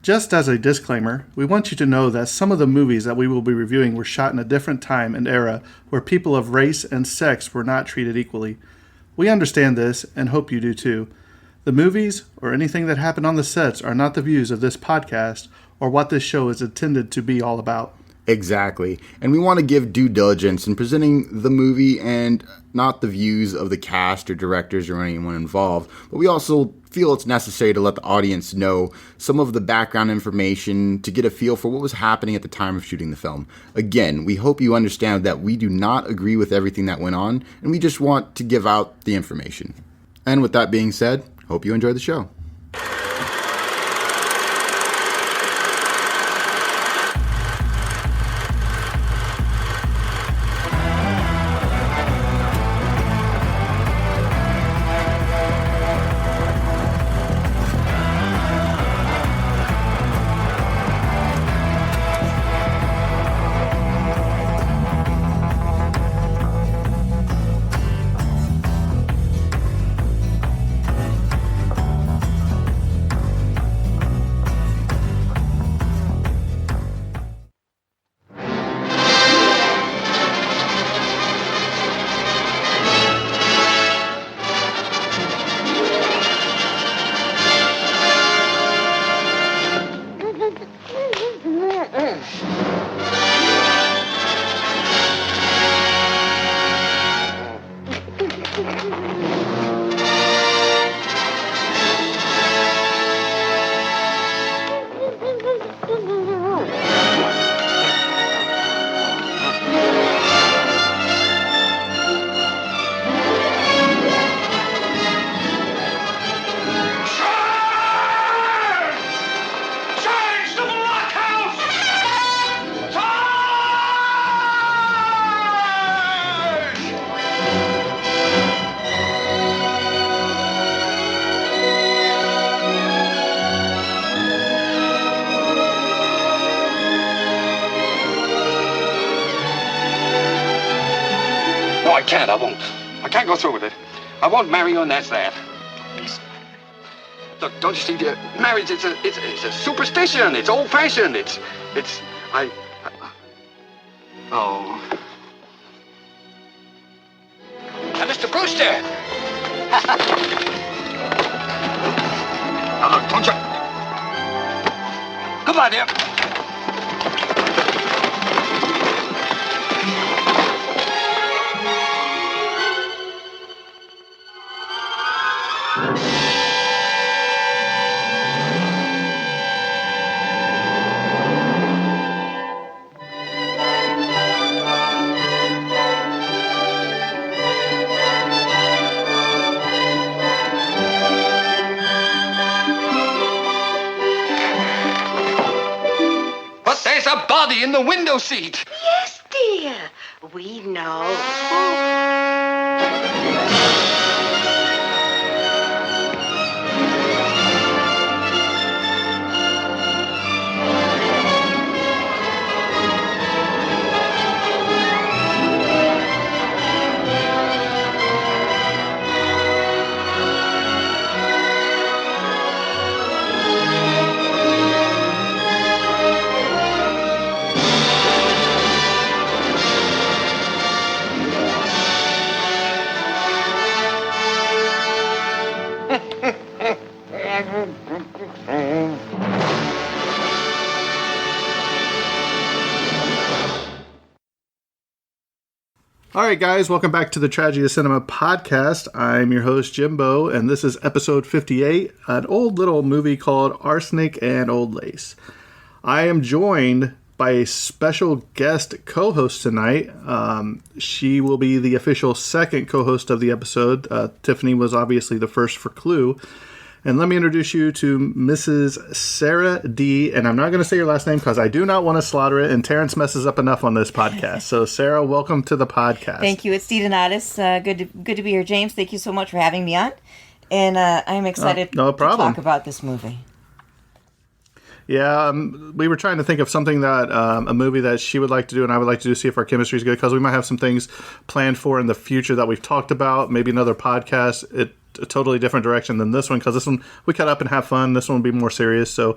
Just as a disclaimer, we want you to know that some of the movies that we will be reviewing were shot in a different time and era where people of race and sex were not treated equally. We understand this and hope you do too. The movies or anything that happened on the sets are not the views of this podcast or what this show is intended to be all about. Exactly. And we want to give due diligence in presenting the movie and not the views of the cast or directors or anyone involved. But we also feel it's necessary to let the audience know some of the background information to get a feel for what was happening at the time of shooting the film. Again, we hope you understand that we do not agree with everything that went on, and we just want to give out the information. And with that being said, hope you enjoy the show. I can't go through with it. I won't marry you, and that's that. Look, don't you see, marriage, it's a superstition. It's old-fashioned. Oh. Now, Mr. Brewster! Now, look, don't you... Goodbye, dear. In the window seat. Yes, dear. We know. All right, guys, welcome back to the Tragedy of Cinema podcast. I'm your host, Jimbo, and this is episode 58, an old little movie called Arsenic and Old Lace. I am joined by a special guest co-host tonight. She will be the official second co-host of the episode. Tiffany was obviously the first for Clue. And let me introduce you to Mrs. Sara D. And I'm not going to say your last name because I do not want to slaughter it. And Terrence messes up enough on this podcast. So, Sara, welcome to the podcast. Thank you. It's Dee Donatis. Good to be here, James. Thank you so much for having me on. And I'm excited no problem. to talk about this movie. Yeah, we were trying to think of something that a movie that she would like to do and I would like to do, see if our chemistry is good, because we might have some things planned for in the future that we've talked about. Maybe another podcast, a totally different direction than this one, because this one we cut up and have fun. This one will be more serious. So,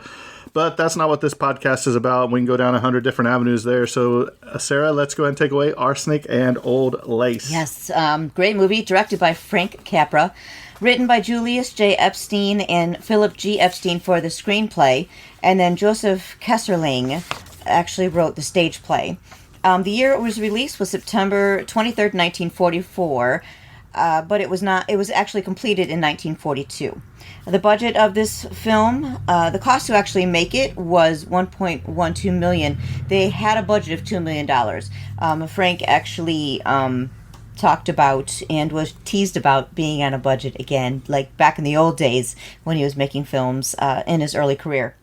but that's not what this podcast is about. We can go down 100 different avenues there. So, Sarah, let's go ahead and take away Arsenic and Old Lace. Yes, great movie, directed by Frank Capra, written by Julius J. Epstein and Philip G. Epstein for the screenplay, and then Joseph Kesserling actually wrote the stage play. The year it was released was September 23rd, 1944, but it was actually completed in 1942. The budget of this film, the cost to actually make it was $1.12 million. They had a budget of $2 million. Frank actually talked about and was teased about being on a budget again, like back in the old days when he was making films in his early career.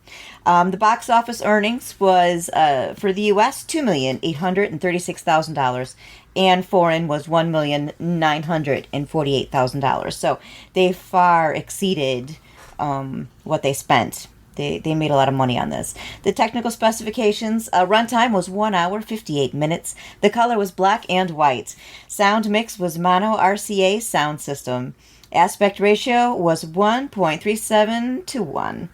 The box office earnings was, for the U.S., $2,836,000, and foreign was $1,948,000. So they far exceeded what they spent. They made a lot of money on this. The technical specifications, runtime was 1 hour, 58 minutes. The color was black and white. Sound mix was mono RCA sound system. Aspect ratio was 1.37 to 1.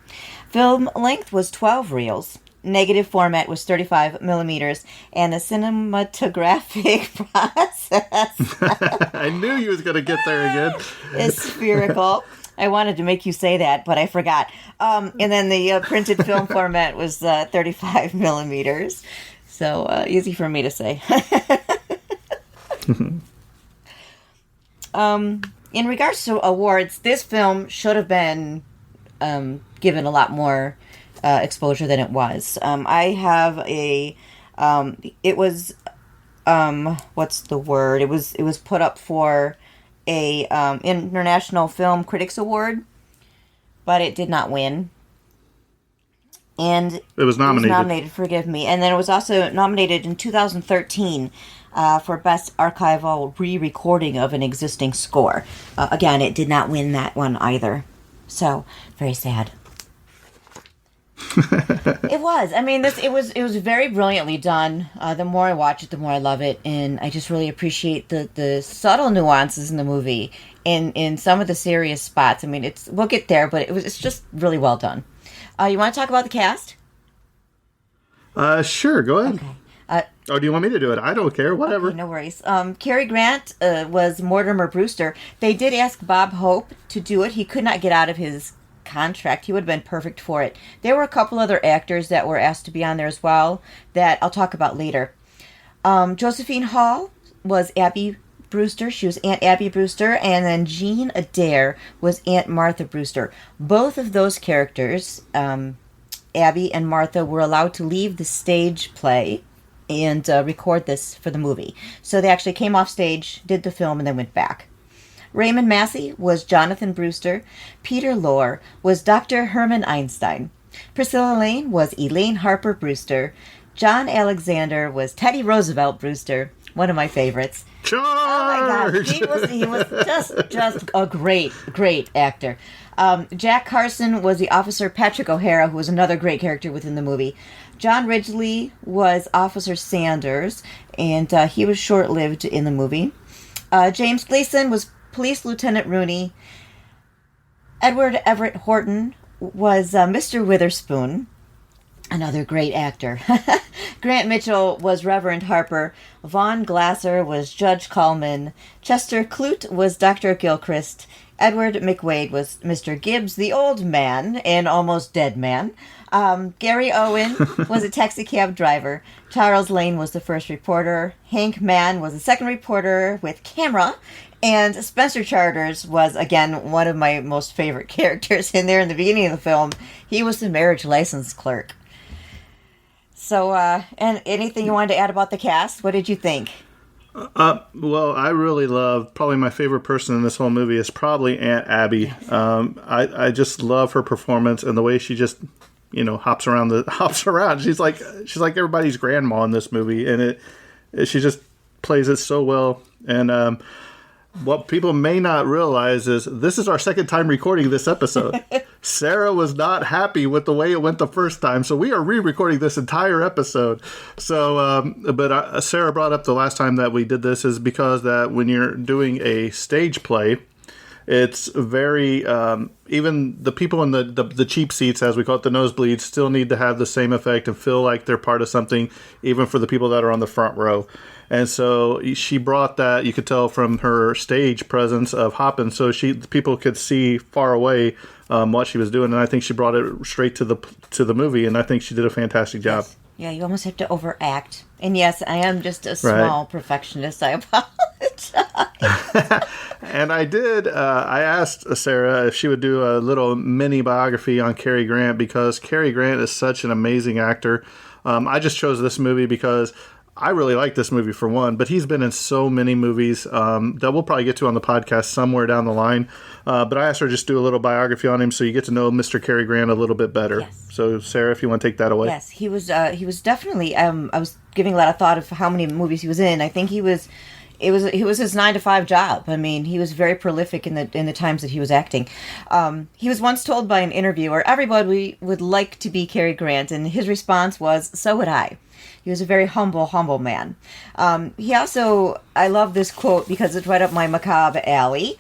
Film length was 12 reels. Negative format was 35 millimeters. And the cinematographic process I knew you was going to get there again. is spherical. I wanted to make you say that, but I forgot. And then the printed film format was 35 millimeters. So easy for me to say. In regards to awards, this film should have been given a lot more exposure than it was. I have a... it was... what's the word? It was put up for a International Film Critics Award, but it did not win. And it was nominated. Forgive me. And then it was also nominated in 2013 for Best Archival Re-Recording of an Existing Score. Again, it did not win that one either. So, very sad. It was. I mean, it was very brilliantly done. The more I watch it, the more I love it, and I just really appreciate the subtle nuances in the movie in some of the serious spots. I mean, we'll get there, but it's just really well done. You want to talk about the cast? Sure. Go ahead. Okay. Or do you want me to do it? I don't care. Whatever. Okay, no worries. Cary Grant was Mortimer Brewster. They did ask Bob Hope to do it. He could not get out of his contract. He would have been perfect for it. There were a couple other actors that were asked to be on there as well that I'll talk about later. Josephine Hall was Abby Brewster. She was Aunt Abby Brewster. And then Jean Adair was Aunt Martha Brewster. Both of those characters, Abby and Martha, were allowed to leave the stage play and record this for the movie. So they actually came off stage, did the film, and then went back. Raymond Massey was Jonathan Brewster. Peter Lorre was Dr. Herman Einstein. Priscilla Lane was Elaine Harper Brewster. John Alexander was Teddy Roosevelt Brewster, one of my favorites. Charge! Oh my God, he was just a great actor. Jack Carson was the officer Patrick O'Hara, who was another great character within the movie. John Ridgely was Officer Sanders, and he was short-lived in the movie. James Gleason was Police Lieutenant Rooney. Edward Everett Horton was Mr. Witherspoon, another great actor. Grant Mitchell was Reverend Harper. Vaughn Glasser was Judge Coleman. Chester Clute was Dr. Gilchrist. Edward McWade was Mr. Gibbs, the old man and almost dead man. Gary Owen was a taxi cab driver. Charles Lane was the first reporter. Hank Mann was the second reporter with camera. And Spencer Charters was, again, one of my most favorite characters in there in the beginning of the film. He was the marriage license clerk. So, and anything you wanted to add about the cast? What did you think? Well, I really love, probably my favorite person in this whole movie is probably Aunt Abby. Yes. I just love her performance and the way she just, hops around. She's like everybody's grandma in this movie, and she just plays it so well. And what people may not realize is this is our second time recording this episode. Sara was not happy with the way it went the first time, so we are re-recording this entire episode. So, but Sara brought up the last time that we did this is because that when you're doing a stage play, it's very even the people in the cheap seats, as we call it, the nosebleeds, still need to have the same effect and feel like they're part of something, even for the people that are on the front row. And so she brought that, you could tell from her stage presence of hopping, so people could see far away what she was doing, and I think she brought it straight to the movie, and I think she did a fantastic job. Yes. Yeah, you almost have to overact. And yes, I am just a small perfectionist. I apologize. And I did. I asked Sara if she would do a little mini biography on Cary Grant because Cary Grant is such an amazing actor. I just chose this movie because I really like this movie for one, but he's been in so many movies that we'll probably get to on the podcast somewhere down the line. But I asked her to just do a little biography on him so you get to know Mr. Cary Grant a little bit better. Yes. So, Sara, if you want to take that away. Yes, he was definitely, I was giving a lot of thought of how many movies he was in. I think it was his 9-to-5 job. I mean, he was very prolific in the times that he was acting. He was once told by an interviewer, everybody would like to be Cary Grant, and his response was, so would I. He was a very humble man. He also, I love this quote because it's right up my macabre alley.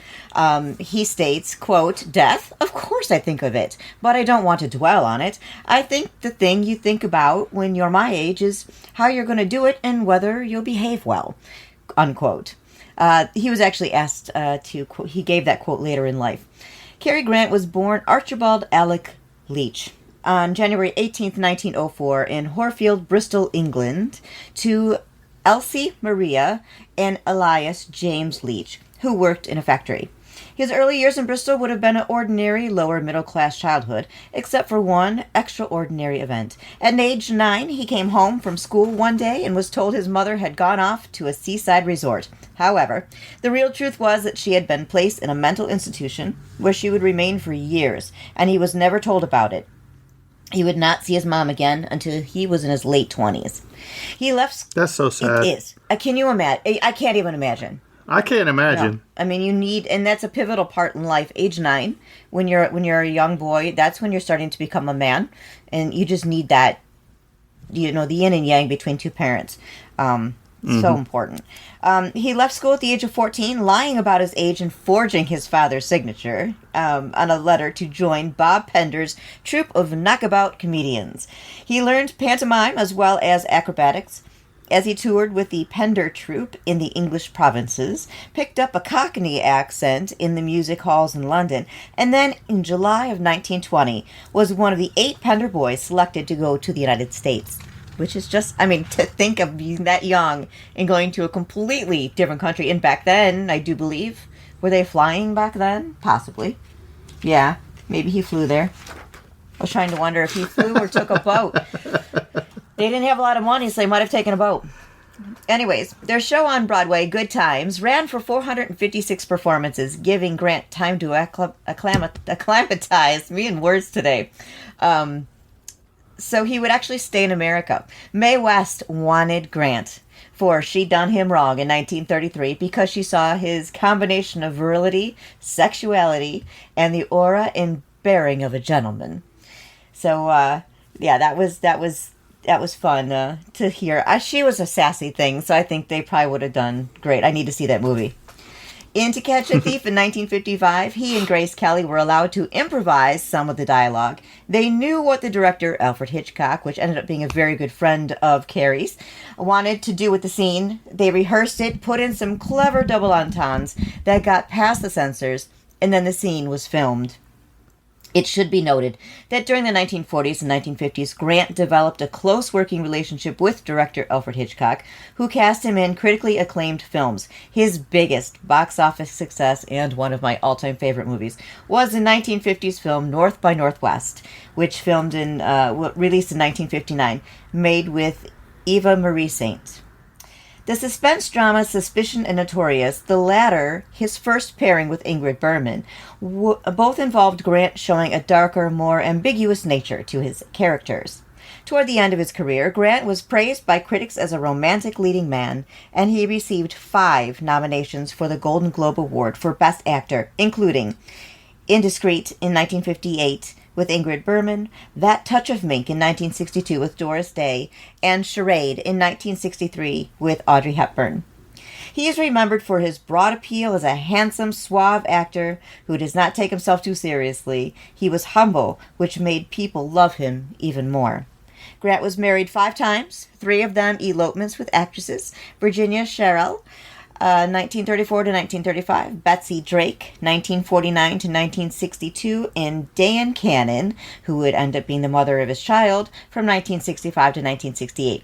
He states, quote, death? Of course I think of it, but I don't want to dwell on it. I think the thing you think about when you're my age is how you're going to do it and whether you'll behave well, unquote. He was actually asked he gave that quote later in life. Cary Grant was born Archibald Alec Leach on January 18th, 1904, in Horfield, Bristol, England, to Elsie Maria and Elias James Leach, who worked in a factory. His early years in Bristol would have been an ordinary lower-middle-class childhood, except for one extraordinary event. At age 9, he came home from school one day and was told his mother had gone off to a seaside resort. However, the real truth was that she had been placed in a mental institution where she would remain for years, and he was never told about it. He would not see his mom again until he was in his late 20s. He left... That's so sad. It is. Can you imagine? I can't even imagine. I can't imagine. No. I mean, you need... And that's a pivotal part in life. Age 9, when you're a young boy, that's when you're starting to become a man. And you just need that, the yin and yang between two parents. So important. He left school at the age of 14, lying about his age and forging his father's signature on a letter to join Bob Pender's troupe of knockabout comedians. He learned pantomime as well as acrobatics as he toured with the Pender troupe in the English provinces, picked up a Cockney accent in the music halls in London, and then in July of 1920 was one of the 8 Pender boys selected to go to the United States. Which is just, I mean, to think of being that young and going to a completely different country. And back then, I do believe, were they flying back then? Possibly. Yeah, maybe he flew there. I was trying to wonder if he flew or took a boat. They didn't have a lot of money, so they might have taken a boat. Anyways, their show on Broadway, Good Times, ran for 456 performances, giving Grant time to acclimatize, me and words today. So he would actually stay in America. Mae West wanted Grant, for she'd done him wrong in 1933 because she saw his combination of virility, sexuality, and the aura and bearing of a gentleman. So, yeah, that was fun to hear. She was a sassy thing, so I think they probably would have done great. I need to see that movie. In To Catch a Thief in 1955, he and Grace Kelly were allowed to improvise some of the dialogue. They knew what the director, Alfred Hitchcock, which ended up being a very good friend of Carrie's, wanted to do with the scene. They rehearsed it, put in some clever double entendres that got past the censors, and then the scene was filmed. It should be noted that during the 1940s and 1950s, Grant developed a close working relationship with director Alfred Hitchcock, who cast him in critically acclaimed films. His biggest box office success, and one of my all-time favorite movies, was the 1950s film North by Northwest, which released in 1959, made with Eva Marie Saint. The suspense drama Suspicion and Notorious, the latter his first pairing with Ingrid Bergman, both involved Grant showing a darker, more ambiguous nature to his characters. Toward the end of his career, Grant was praised by critics as a romantic leading man, and he received 5 nominations for the Golden Globe Award for Best Actor, including Indiscreet in 1958 with Ingrid Bergman, That Touch of Mink in 1962 with Doris Day, and Charade in 1963 with Audrey Hepburn. He is remembered for his broad appeal as a handsome, suave actor who does not take himself too seriously. He was humble, which made people love him even more. Grant was married 5 times, 3 of them elopements with actresses. Virginia Sherrill, 1934 to 1935, Betsy Drake, 1949 to 1962, and Dan Cannon, who would end up being the mother of his child, from 1965 to 1968.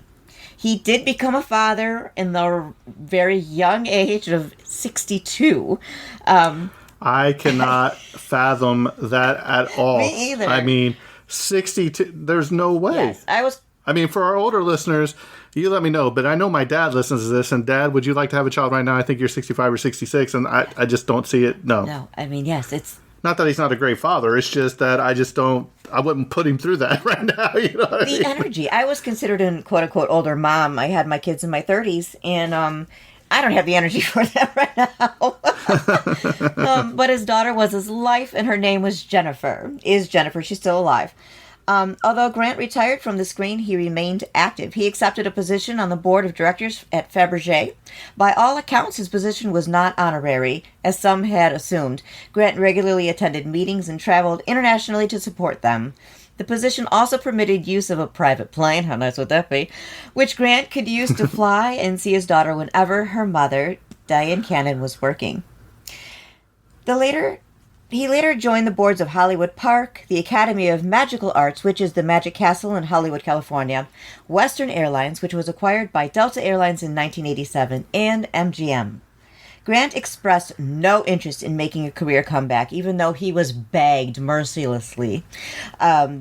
He did become a father in the very young age of 62. I cannot fathom that at all. Me either. I mean, 62, there's no way. Yes, I mean, for our older listeners, you let me know, but I know my dad listens to this, and Dad, would you like to have a child right now? I think you're 65 or 66, and I just don't see it. No, I mean, yes, it's... Not that he's not a great father, it's just that I wouldn't put him through that right now, you know what I mean? The energy. I was considered an quote-unquote older mom. I had my kids in my 30s, and I don't have the energy for them right now. But his daughter was his life, and her name was Jennifer. She's still alive. Although Grant retired from the screen, he remained active. He accepted a position on the board of directors at Fabergé. By all accounts, his position was not honorary, as some had assumed. Grant regularly attended meetings and traveled internationally to support them. The position also permitted use of a private plane, how nice would that be, which Grant could use to fly and see his daughter whenever her mother, Diane Cannon, was working. He later joined the boards of Hollywood Park, the Academy of Magical Arts, which is the Magic Castle in Hollywood, California, Western Airlines, which was acquired by Delta Airlines in 1987, and MGM. Grant expressed no interest in making a career comeback, even though he was begged mercilessly.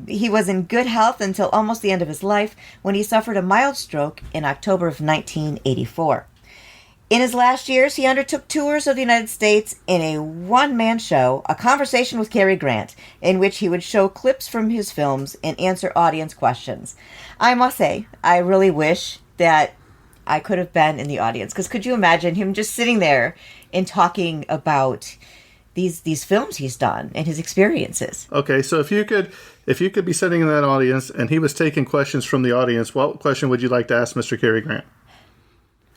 He was in good health until almost the end of his life, when he suffered a mild stroke in October of 1984. In his last years, he undertook tours of the United States in a one-man show, A Conversation with Cary Grant, in which he would show clips from his films and answer audience questions. I must say, I really wish that I could have been in the audience, because could you imagine him just sitting there and talking about these films he's done and his experiences? Okay, so if you could be sitting in that audience and he was taking questions from the audience, what question would you like to ask Mr. Cary Grant?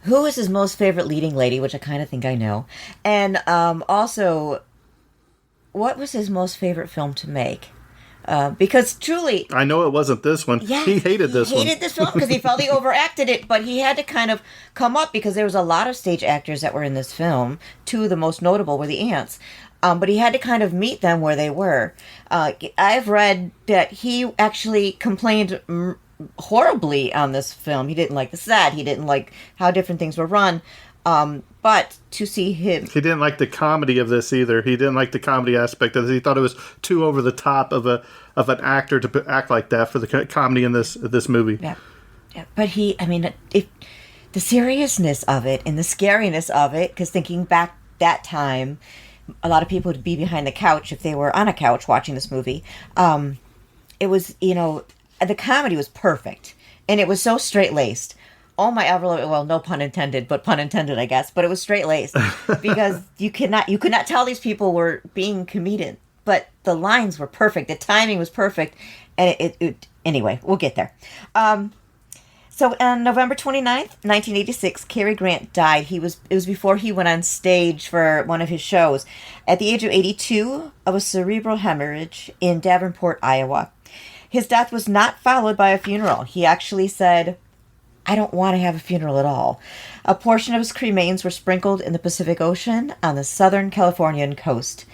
Who is his most favorite leading lady, which I kind of think I know. And also, what was his most favorite film to make? Because truly... I know it wasn't this one. Yes, he hated this one. He hated this film because he felt he overacted it, but he had to kind of come up because there was a lot of stage actors that were in this film. 2 of the most notable were the aunts. But he had to kind of meet them where they were. I've read that he actually complained horribly on this film. He didn't like the set. He didn't like how different things were run. But to see him... He didn't like the comedy of this either. He didn't like the comedy aspect of this. He thought it was too over the top of an actor to act like that for the comedy in this movie. Yeah. But the seriousness of it and the scariness of it, because thinking back that time, a lot of people would be behind the couch if they were on a couch watching this movie. It was, the comedy was perfect, and it was so straight-laced. Oh my ever, well, no pun intended, but pun intended, I guess. But it was straight-laced because you could not tell these people were being comedian, but the lines were perfect, the timing was perfect, and it anyway, we'll get there. So on November 29th, 1986, Cary Grant died. It was before he went on stage for one of his shows at the age of 82 of a cerebral hemorrhage in Davenport, Iowa. His death was not followed by a funeral. He actually said, "I don't want to have a funeral at all." A portion of his cremains were sprinkled in the Pacific Ocean on the southern Californian coast.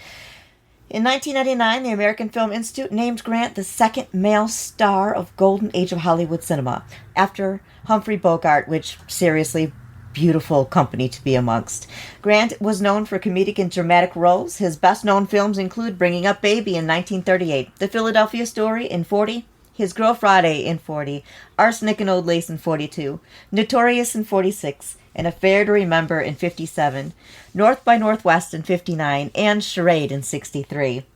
In 1999, the American Film Institute named Grant the second male star of Golden Age of Hollywood cinema, after Humphrey Bogart, which, seriously, beautiful company to be amongst. Grant was known for comedic and dramatic roles. His best-known films include Bringing Up Baby in 1938, The Philadelphia Story in 40, His Girl Friday in 40, Arsenic and Old Lace in 42, Notorious in 46, An Affair to Remember in 57, North by Northwest in 59, and Charade in 63.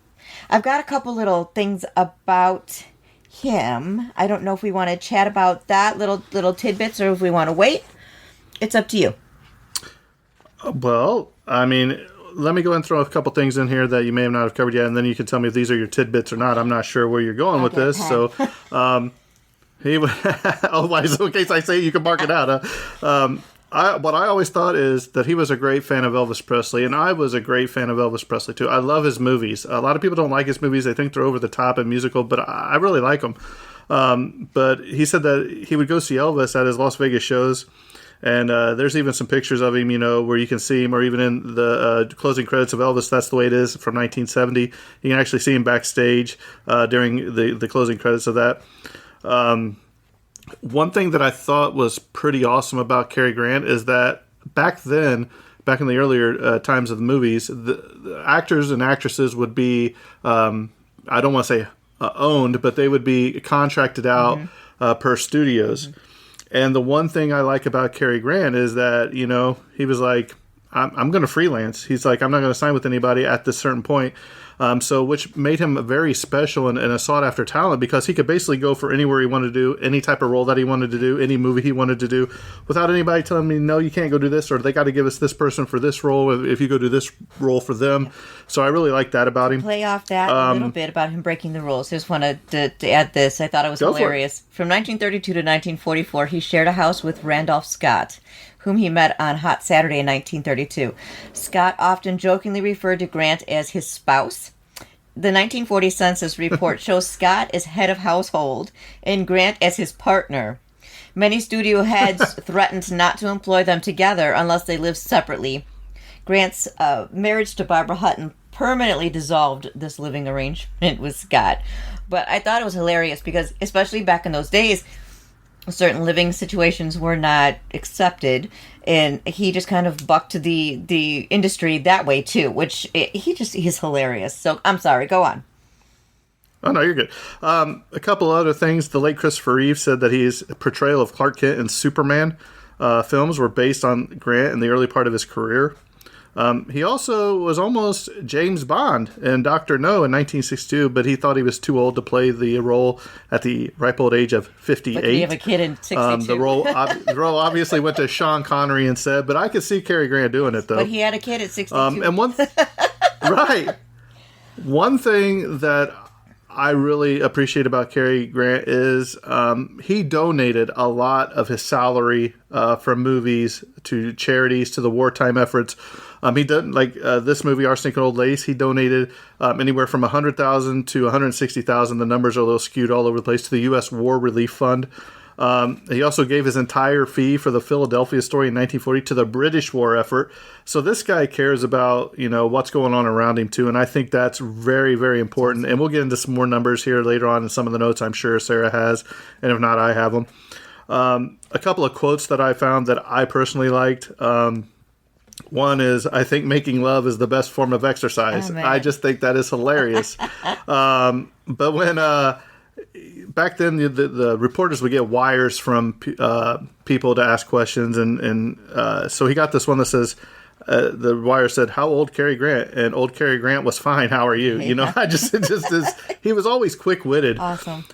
I've got a couple little things about him. I don't know if we want to chat about that, little tidbits, or if we want to wait. It's up to you. Well, I mean, let me go and throw a couple things in here that you may have not have covered yet, and then you can tell me if these are your tidbits or not. I'm not sure where you're going with this. So, otherwise, in case I say it, you can mark it out. What I always thought is that he was a great fan of Elvis Presley, and I was a great fan of Elvis Presley too. I love his movies. A lot of people don't like his movies; they think they're over the top and musical, but I really like them. But he said that he would go see Elvis at his Las Vegas shows, and there's even some pictures of him, where you can see him, or even in the closing credits of Elvis. That's the way it is from 1970. You can actually see him backstage during the closing credits of that. One thing that I thought was pretty awesome about Cary Grant is that back in the earlier times of the movies, the actors and actresses would be, I don't want to say owned, but they would be contracted out per studios. And the one thing I like about Cary Grant is that, he was like, I'm going to freelance. He's like, I'm not going to sign with anybody at this certain point. Which made him very special and a sought-after talent, because he could basically go for anywhere he wanted to do, any type of role that he wanted to do, any movie he wanted to do, without anybody telling me, no, you can't go do this, or they got to give us this person for this role if you go do this role for them. So I really like that about him. Play off that a little bit about him breaking the rules. Just wanted to add this. I thought it was hilarious. From 1932 to 1944, he shared a house with Randolph Scott, whom he met on Hot Saturday in 1932. Scott often jokingly referred to Grant as his spouse. The 1940 census report shows Scott as head of household and Grant as his partner. Many studio heads threatened not to employ them together unless they lived separately. Grant's marriage to Barbara Hutton permanently dissolved this living arrangement with Scott. But I thought it was hilarious because, especially back in those days, certain living situations were not accepted, and he just kind of bucked the industry that way too, which he's hilarious. So I'm sorry, go on. Oh, no, you're good. A couple other things. The late Christopher Reeve said that his portrayal of Clark Kent in Superman films were based on Grant in the early part of his career. He also was almost James Bond in Dr. No in 1962, but he thought he was too old to play the role at the ripe old age of 58. But you have a kid in 62. The role obviously went to Sean Connery instead, but I could see Cary Grant doing it, though. But he had a kid at 62. Right. One thing that I really appreciate about Cary Grant is he donated a lot of his salary from movies to charities, to the wartime efforts. He did, this movie, Arsenic and Old Lace, he donated anywhere from $100,000 to $160,000. The numbers are a little skewed all over the place, to the U.S. War Relief Fund. He also gave his entire fee for the Philadelphia story in 1940 to the British war effort. So this guy cares about, what's going on around him too. And I think that's very, very important. And we'll get into some more numbers here later on in some of the notes I'm sure Sarah has. And if not, I have them. A couple of quotes that I found that I personally liked. One is, I think making love is the best form of exercise. Oh, I just think that is hilarious. But when... back then, the reporters would get wires from people to ask questions, and so he got this one that says, the wire said, "How old Cary Grant?" And old Cary Grant was fine. How are you? He was always quick-witted. Awesome.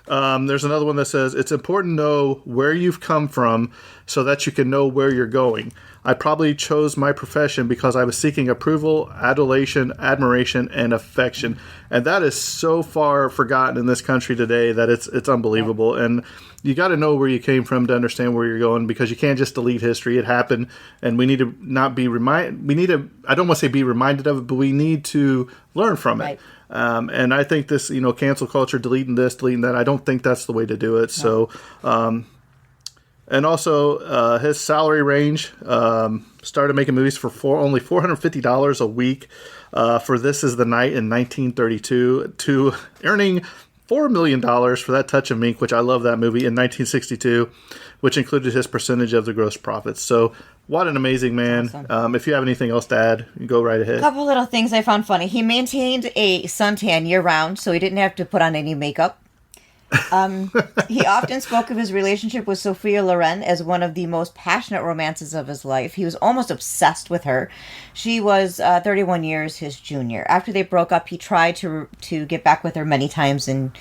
There's another one that says, "It's important to know where you've come from so that you can know where you're going. I probably chose my profession because I was seeking approval, adulation, admiration, and affection." And that is so far forgotten in this country today that it's unbelievable. Yeah. And you got to know where you came from to understand where you're going, because you can't just delete history. It happened, and we need to not be reminded. We need to, I don't want to say be reminded of it, but we need to learn from it. Right. And I think this, cancel culture, deleting this, deleting that, I don't think that's the way to do it. No. So, and also, his salary range started making movies for only $450 a week for This Is the Night in 1932 to earning $4 million for That Touch of Ink, which I love that movie, in 1962, which included his percentage of the gross profits. So what an amazing man. Awesome. If you have anything else to add, go right ahead. A couple little things I found funny. He maintained a suntan year-round, so he didn't have to put on any makeup. He often spoke of his relationship with Sophia Loren as one of the most passionate romances of his life. He was almost obsessed with her. She was 31 years his junior. After they broke up, he tried to get back with her many times, and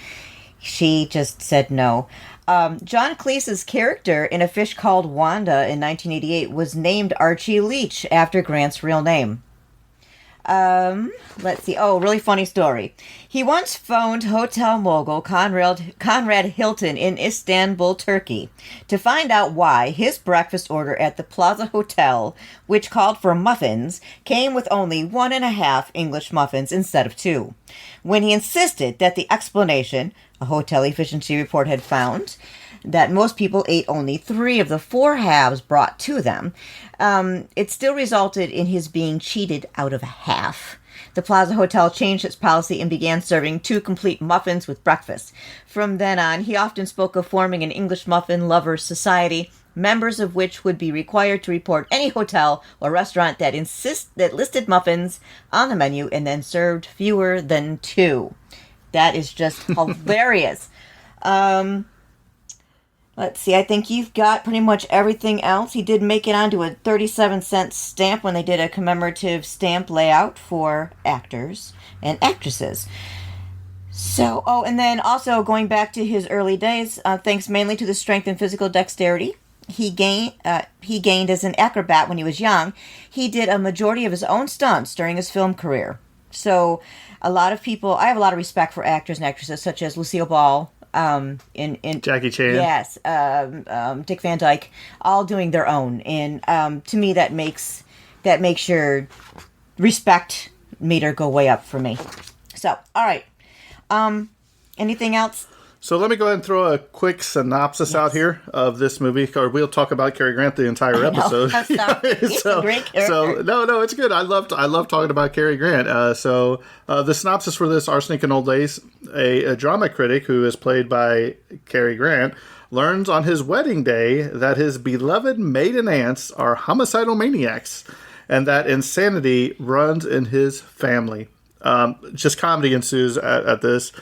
she just said no. John Cleese's character in A Fish Called Wanda in 1988 was named Archie Leach after Grant's real name. Let's see. Oh, really funny story. He once phoned hotel mogul Conrad Hilton in Istanbul, Turkey, to find out why his breakfast order at the Plaza Hotel, which called for muffins, came with only 1.5 English muffins instead of 2. When he insisted that the explanation, a hotel efficiency report had found, that most people ate only 3 of the 4 halves brought to them, it still resulted in his being cheated out of a half. The Plaza Hotel changed its policy and began serving 2 complete muffins with breakfast. From then on, he often spoke of forming an English muffin lovers society, members of which would be required to report any hotel or restaurant that listed muffins on the menu and then served fewer than 2. That is just hilarious. Let's see, I think you've got pretty much everything else. He did make it onto a 37-cent stamp when they did a commemorative stamp layout for actors and actresses. So, and then also going back to his early days, thanks mainly to the strength and physical dexterity he gained as an acrobat when he was young, he did a majority of his own stunts during his film career. So, a lot of people, I have a lot of respect for actors and actresses such as Lucille Ball, in Jackie Chan. Yes, Dick Van Dyke, all doing their own, and to me that makes your respect meter go way up for me. So, all right, anything else? So let me go ahead and throw a quick synopsis out here of this movie, or we'll talk about Cary Grant the entire episode. He's a great character. So no, it's good. I love talking about Cary Grant. The synopsis for this, Arsenic and Old Lace, a drama critic who is played by Cary Grant, learns on his wedding day that his beloved maiden aunts are homicidal maniacs, and that insanity runs in his family. Just comedy ensues at this.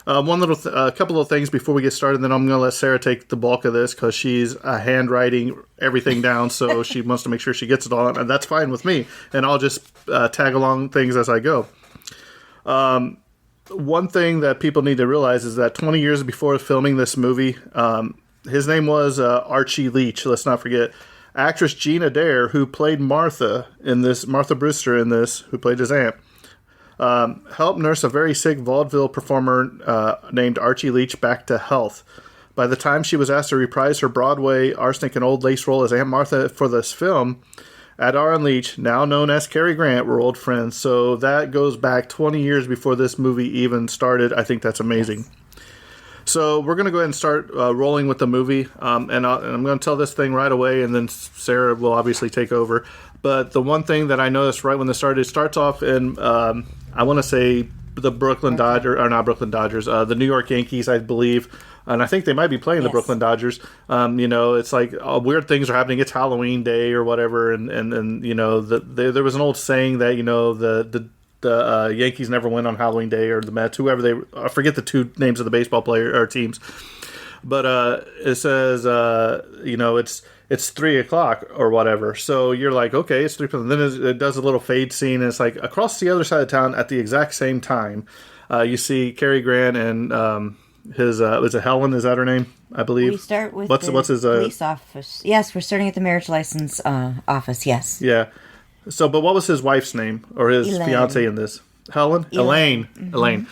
A couple of things before we get started, then I'm going to let Sarah take the bulk of this because she's handwriting everything down, so she wants to make sure she gets it all, and that's fine with me. And I'll just tag along things as I go. One thing that people need to realize is that 20 years before filming this movie, his name was Archie Leach. Let's not forget. Actress Jean Adair, who played Martha Brewster in this, who played his aunt, helped nurse a very sick vaudeville performer named Archie Leach back to health. By the time she was asked to reprise her Broadway Arsenic and Old Lace role as Aunt Martha for this film, Adair and Leach, now known as Cary Grant, were old friends. So that goes back 20 years before this movie even started. I think that's amazing. Yes. So we're going to go ahead and start rolling with the movie, and I'm going to tell this thing right away, and then Sarah will obviously take over. But the one thing that I noticed right when this started, it starts off in, I want to say, the the New York Yankees, I believe. And I think they might be playing the Brooklyn Dodgers. It's like weird things are happening. It's Halloween Day or whatever. And there was an old saying that, the Yankees never win on Halloween Day, or the Mets, whoever I forget the 2 names of the baseball player or teams. But it says, it's 3:00 or whatever. So you're like, okay, it's 3:00. And then it does a little fade scene, and it's like across the other side of town at the exact same time. You see Cary Grant and his was it Helen? Is that her name? I believe. We start with what's his police office. Yes, we're starting at the marriage license office. Yes. Yeah. So, but what was his wife's name or his fiance in this? Helen? Elaine. Mm-hmm. Elaine.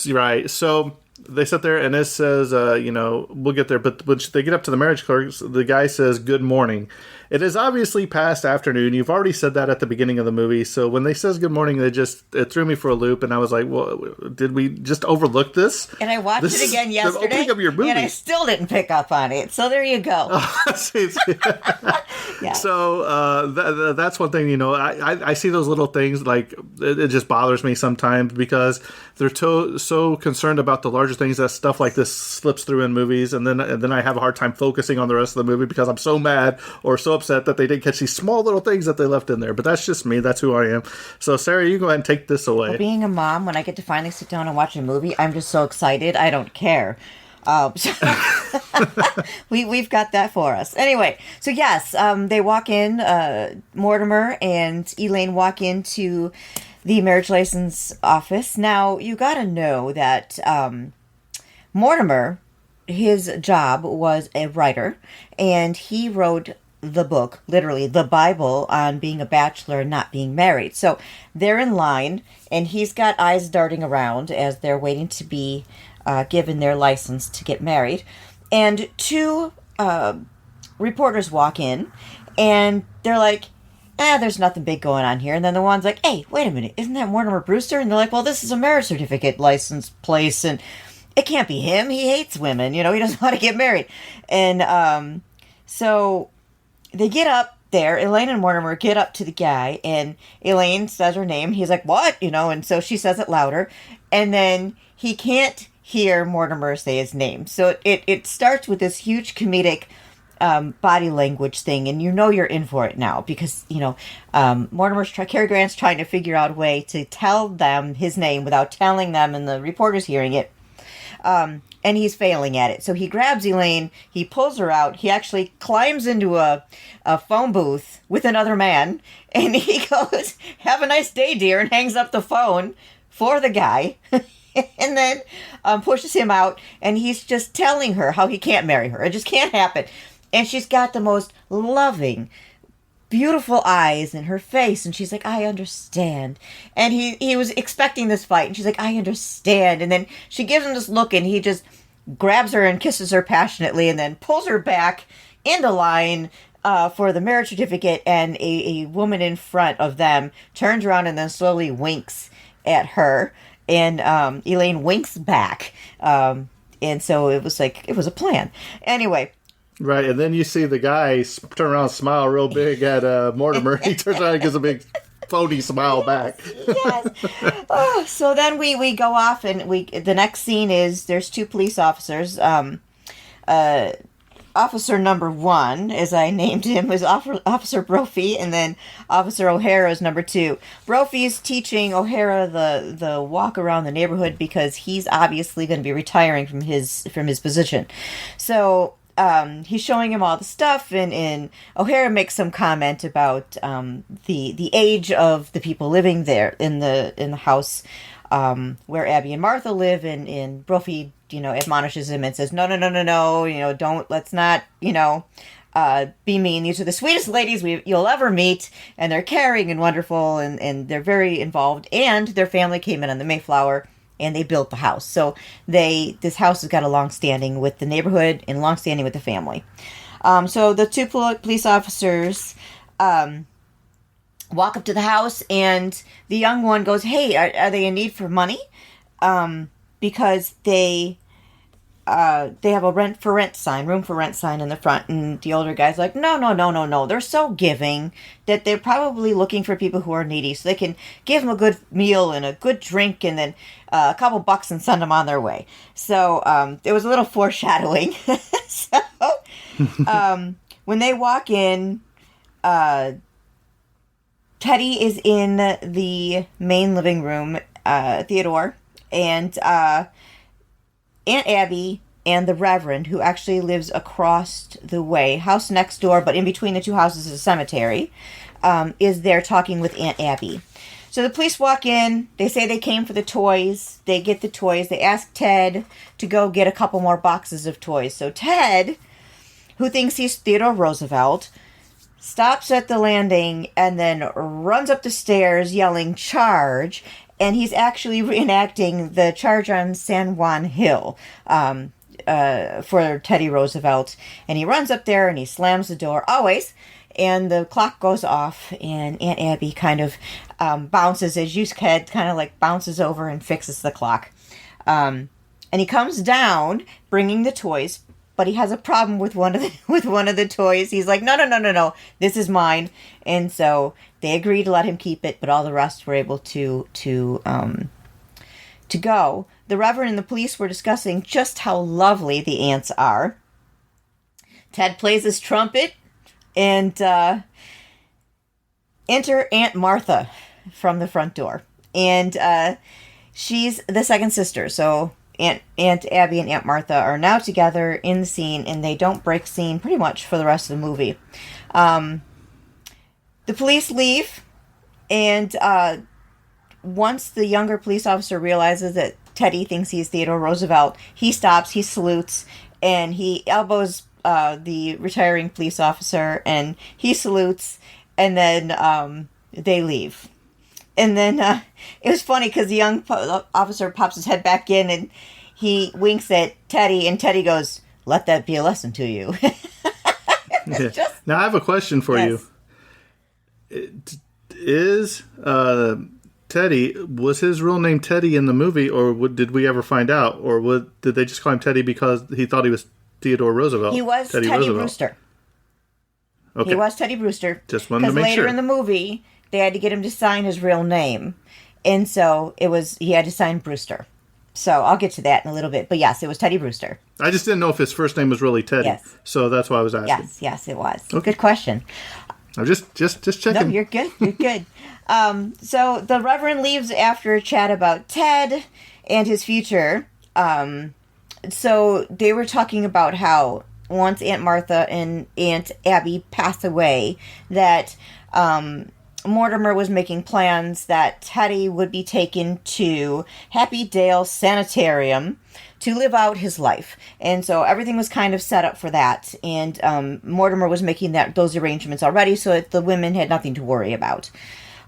Right. So they sit there, and it says, we'll get there. But when they get up to the marriage clerks, the guy says, "Good morning." It is obviously past afternoon. You've already said that at the beginning of the movie. So when they says good morning, it threw me for a loop, and I was like, well, did we just overlook this? And I watched it again yesterday, opening of your movie. And I still didn't pick up on it. So there you go. Yeah. So that's one thing, I see those little things, like it just bothers me sometimes because they're so concerned about the larger things that stuff like this slips through in movies, and then I have a hard time focusing on the rest of the movie because I'm so mad or so upset that they didn't catch these small little things that they left in there. But that's just me. That's who I am. So Sarah, you go ahead and take this away. Well, being a mom, when I get to finally sit down and watch a movie, I'm just so excited. I don't care. We've got that for us. Anyway, so yes, they walk in, Mortimer and Elaine walk into the marriage license office. Now, you got to know that Mortimer, his job was a writer, and he wrote the book, literally the Bible, on being a bachelor and not being married. So they're in line, and he's got eyes darting around as they're waiting to be given their license to get married. And two reporters walk in, and they're like, there's nothing big going on here. And then the one's like, hey, wait a minute, isn't that Mortimer Brewster? And they're like, well, this is a marriage certificate license place, and it can't be him. He hates women. He doesn't want to get married. And so they get up there. Elaine and Mortimer get up to the guy, and Elaine says her name. He's like, what? And so she says it louder. And then he can't hear Mortimer say his name. So it starts with this huge comedic body language thing, and you're in for it now because, Cary Grant's trying to figure out a way to tell them his name without telling them and the reporters hearing it. And he's failing at it. So he grabs Elaine, he pulls her out, he actually climbs into a phone booth with another man, and he goes, have a nice day, dear, and hangs up the phone for the guy, and then pushes him out, and he's just telling her how he can't marry her. It just can't happen. And she's got the most loving, beautiful eyes in her face, and she's like, I understand. And he was expecting this fight, and she's like, I understand. And then she gives him this look, and he just grabs her and kisses her passionately, and then pulls her back into line for the marriage certificate, and a woman in front of them turns around and then slowly winks at her, and Elaine winks back. And so it was a plan. Anyway. Right, and then you see the guy turn around and smile real big at Mortimer. He turns around and gives a big phony smile back. Yes. Oh, so then we go off, and the next scene is there's two police officers. Officer number 1, as I named him, is Officer Brophy, and then Officer O'Hara is number 2. Brophy's teaching O'Hara the walk around the neighborhood because he's obviously going to be retiring from his position. So he's showing him all the stuff, and O'Hara makes some comment about the age of the people living there in the house where Abby and Martha live, and Brophy, admonishes him and says, no, let's not, be mean. These are the sweetest ladies you'll ever meet, and they're caring and wonderful, and they're very involved, and their family came in on the Mayflower, and they built the house. So this house has got a long-standing with the neighborhood and long-standing with the family. So the two police officers walk up to the house, and the young one goes, hey, are they in need for money? Because they have a room for rent sign in the front, and the older guy's like, no. They're so giving that they're probably looking for people who are needy, so they can give them a good meal and a good drink, and then a couple bucks and send them on their way. So there was a little foreshadowing. So when they walk in, Teddy is in the main living room, Theodore, and Aunt Abby and the Reverend, who actually lives across the way, house next door, but in between the two houses is a cemetery, is there talking with Aunt Abby. So the police walk in, they say they came for the toys, they get the toys, they ask Ted to go get a couple more boxes of toys. So Ted, who thinks he's Theodore Roosevelt, stops at the landing and then runs up the stairs yelling, charge, and he's actually reenacting the charge on San Juan Hill for Teddy Roosevelt. And he runs up there and he slams the door, always, and the clock goes off, and Aunt Abby kind of bounces, as you said, kind of like bounces over and fixes the clock. And he comes down bringing the toys, but he has a problem with one of the toys. He's like, no, this is mine. And so they agree to let him keep it, but all the rest were able to go. The Reverend and the police were discussing just how lovely the aunts are. Ted plays his trumpet, and enter Aunt Martha from the front door. And she's the second sister, so Aunt Abby and Aunt Martha are now together in the scene, and they don't break scene pretty much for the rest of the movie. The police leave, and once the younger police officer realizes that Teddy thinks he's Theodore Roosevelt, he stops, he salutes, and he elbows the retiring police officer, and he salutes, and then they leave. And then it was funny because the young officer pops his head back in, and he winks at Teddy, and Teddy goes, "Let that be a lesson to you." Now I have a question for you. Is Teddy, was his real name Teddy in the movie, or did we ever find out, or did they just call him Teddy because he thought he was Theodore Roosevelt? He was Teddy Brewster. Okay. He was Teddy Brewster. Just wanted to make later sure. in the movie, they had to get him to sign his real name, and so he had to sign Brewster. So I'll get to that in a little bit. But yes, it was Teddy Brewster. I just didn't know if his first name was really Teddy. Yes. So that's why I was asking. Yes, it was. Okay. Good question. I'm just checking. No, you're good. You're good. So the Reverend leaves after a chat about Ted and his future. So they were talking about how once Aunt Martha and Aunt Abby passed away, that Mortimer was making plans that Teddy would be taken to Happy Dale Sanitarium to live out his life. And so everything was kind of set up for that. And Mortimer was making those arrangements already, so that the women had nothing to worry about.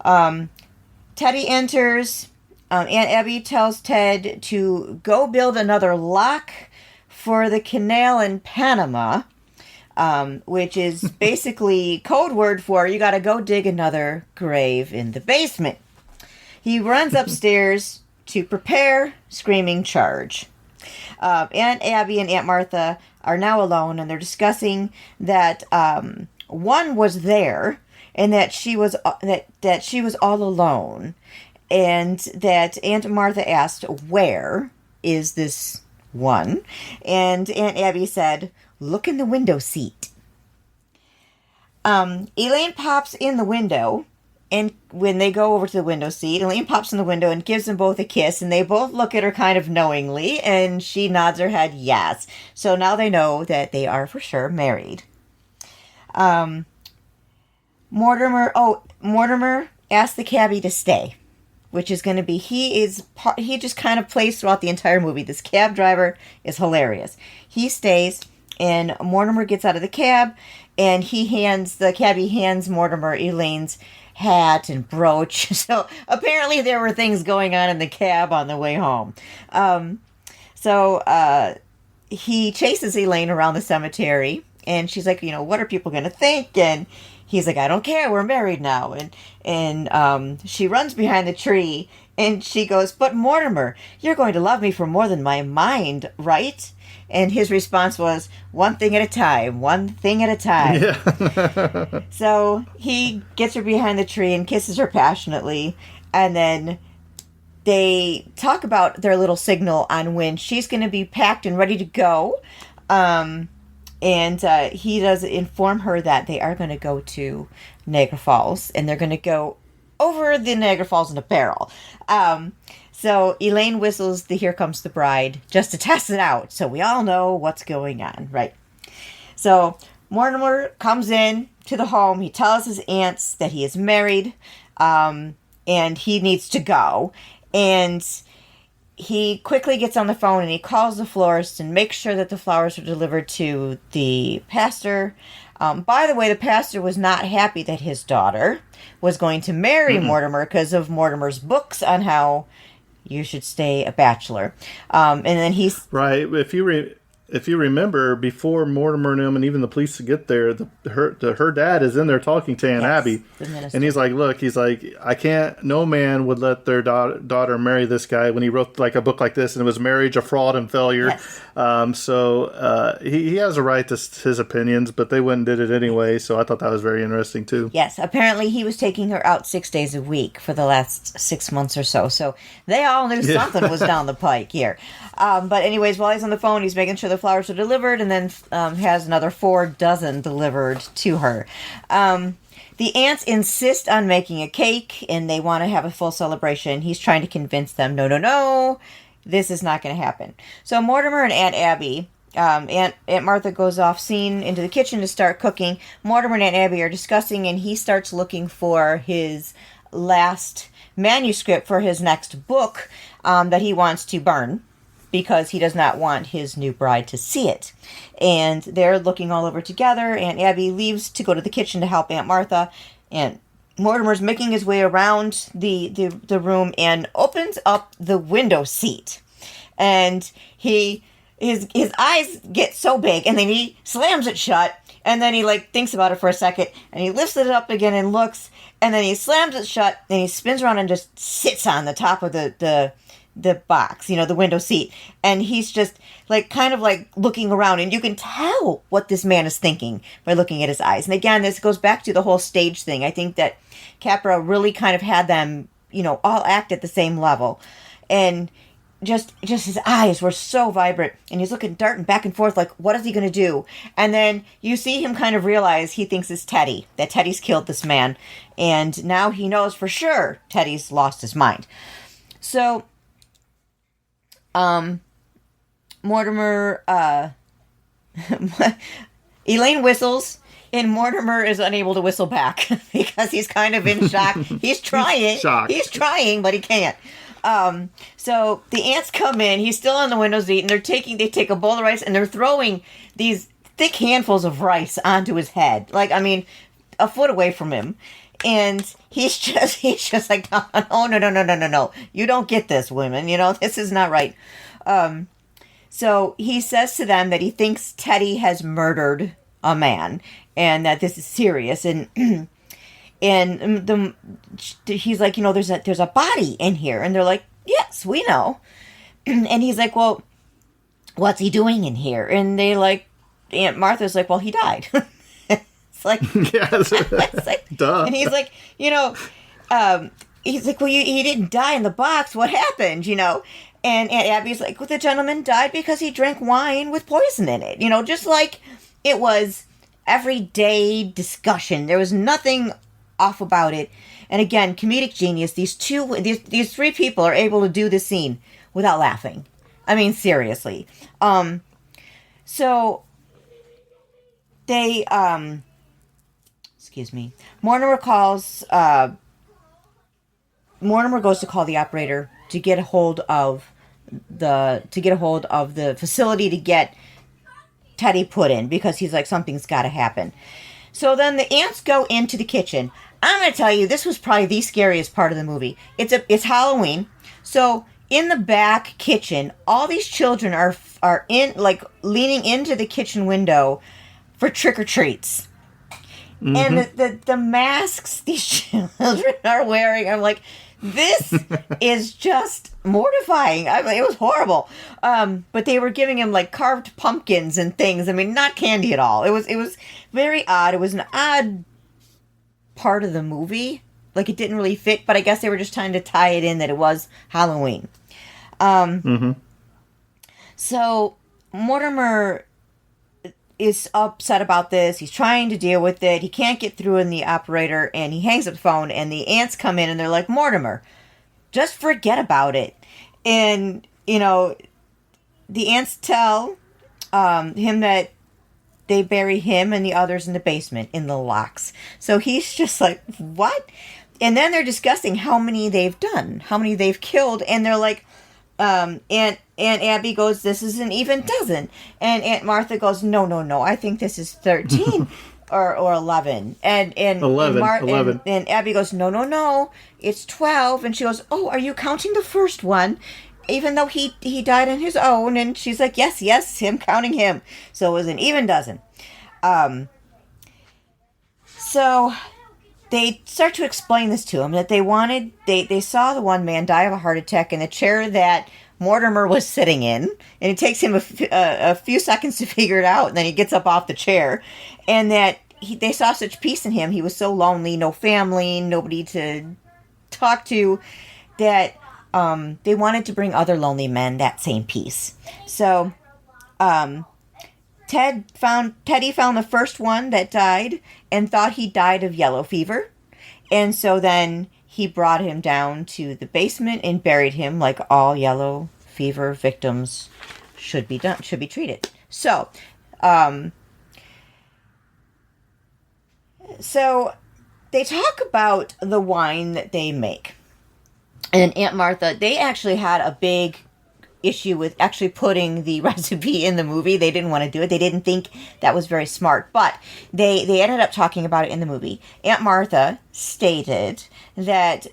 Teddy enters. Aunt Abby tells Ted to go build another lock for the canal in Panama, which is basically code word for you got to go dig another grave in the basement. He runs upstairs to prepare screaming charge. Aunt Abby and Aunt Martha are now alone, and they're discussing that one was there, and that she was that she was all alone, and that Aunt Martha asked, "Where is this one?" And Aunt Abby said, "Look in the window seat." Elaine pops in the window, and when they go over to the window seat, Elaine pops in the window and gives them both a kiss, and they both look at her kind of knowingly, and she nods her head yes. So now they know that they are for sure married. Mortimer asked the cabbie to stay, which is going to be, he just kind of plays throughout the entire movie. This cab driver is hilarious. He stays, and Mortimer gets out of the cab, and the cabbie hands Mortimer Elaine's hat and brooch. So apparently there were things going on in the cab on the way home. So he chases Elaine around the cemetery, and she's like, what are people going to think? And he's like, I don't care, we're married now. And she runs behind the tree, and she goes, but Mortimer, you're going to love me for more than my mind, right? And his response was, one thing at a time, one thing at a time. Yeah. So he gets her behind the tree and kisses her passionately, and then they talk about their little signal on when she's going to be packed and ready to go. And he does inform her that they are going to go to Niagara Falls, and they're going to go over the Niagara Falls in a barrel. So Elaine whistles the Here Comes the Bride just to test it out, so we all know what's going on, right? So Mortimer comes in to the home. He tells his aunts that he is married, and he needs to go. And he quickly gets on the phone and he calls the florist and makes sure that the flowers are delivered to the pastor. By the way, the pastor was not happy that his daughter was going to marry Mortimer because of Mortimer's books on how you should stay a bachelor. And then he's... Right. If you remember, before Mortimer and him and even the police get there, her dad is in there talking to Aunt Abby. And he's like, look, I can't, no man would let their daughter marry this guy when he wrote like a book like this, and it was marriage, a fraud, and failure. Yes. So he has a right to his opinions, but they went and did it anyway. So I thought that was very interesting too. Yes. Apparently he was taking her out 6 days a week for the last 6 months or so. So they all knew something was down the pike here. But anyways, while he's on the phone, he's making sure the flowers are delivered, and then has another 4 dozen delivered to her. The aunts insist on making a cake, and they want to have a full celebration. He's trying to convince them, no, this is not going to happen. So Mortimer and Aunt Abby, Aunt Martha goes off scene into the kitchen to start cooking. Mortimer and Aunt Abby are discussing, and he starts looking for his last manuscript for his next book that he wants to burn. because he does not want his new bride to see it. And they're looking all over together, and Abby leaves to go to the kitchen to help Aunt Martha, and Mortimer's making his way around the room and opens up the window seat. And his eyes get so big, and then he slams it shut, and then he thinks about it for a second, and he lifts it up again and looks, and then he slams it shut, and he spins around and just sits on the top of the box, the window seat. And he's just kind of looking around, and you can tell what this man is thinking by looking at his eyes. And again, this goes back to the whole stage thing. I think that Capra really kind of had them, all act at the same level. And just his eyes were so vibrant, and he's looking, darting back and forth, what is he going to do? And then you see him kind of realize he thinks it's Teddy, that Teddy's killed this man. And now he knows for sure Teddy's lost his mind. So, Mortimer, Elaine whistles, and Mortimer is unable to whistle back because he's kind of in shock. He's trying. He's trying, but he can't. So the ants come in. He's still on the window seat, and they take a bowl of rice, and they're throwing these thick handfuls of rice onto his head. A foot away from him. And he's just like, oh, no. You don't get this, women. This is not right. So he says to them that he thinks Teddy has murdered a man, and that this is serious. And he's like, there's a body in here. And they're like, yes, we know. And he's like, well, what's he doing in here? And Aunt Martha's like, well, he died. It's like, yes. It's like, duh. And he's like, he's like, well, he didn't die in the box. What happened? And Aunt Abby's like, well, the gentleman died because he drank wine with poison in it. Just like it was everyday discussion. There was nothing off about it. And again, comedic genius. These three people are able to do this scene without laughing. I mean, seriously. So they, excuse me. Mortimer goes to call the operator to get a hold of the facility to get Teddy put in, because he's like, something's got to happen. So then the ants go into the kitchen. I'm going to tell you, this was probably the scariest part of the movie. It's Halloween. So in the back kitchen, all these children are in, leaning into the kitchen window for trick-or-treats. Mm-hmm. And the masks these children are wearing, I'm like, this is just mortifying. I mean, it was horrible. But they were giving him carved pumpkins and things. I mean, not candy at all. It was very odd. It was an odd part of the movie. It didn't really fit, but I guess they were just trying to tie it in that it was Halloween. Mm-hmm. So Mortimer is upset about this. He's trying to deal with it. He can't get through in the operator, and he hangs up the phone, and the ants come in, and they're like, Mortimer, just forget about it. And, the ants tell him that they bury him and the others in the basement in the locks. So he's just like, what? And then they're discussing how many they've done, how many they've killed, and they're like, Aunt Abby goes, this is an even dozen. And Aunt Martha goes, no, I think this is 13 or 11. And 11. And Abby goes, no, it's 12. And she goes, oh, are you counting the first one? Even though he died on his own. And she's like, yes, him counting him. So it was an even dozen. So they start to explain this to him, that they saw the one man die of a heart attack in the chair that Mortimer was sitting in, and it takes him a few seconds to figure it out, and then he gets up off the chair, and that they saw such peace in him. He was so lonely, no family, nobody to talk to, that they wanted to bring other lonely men that same peace. So Teddy found the first one that died and thought he died of yellow fever. And so then he brought him down to the basement and buried him like all yellow fever victims should be treated. So, so they talk about the wine that they make. And Aunt Martha, they actually had a big issue with actually putting the recipe in the movie. They didn't want to do it. They didn't think that was very smart. But they ended up talking about it in the movie. Aunt Martha stated that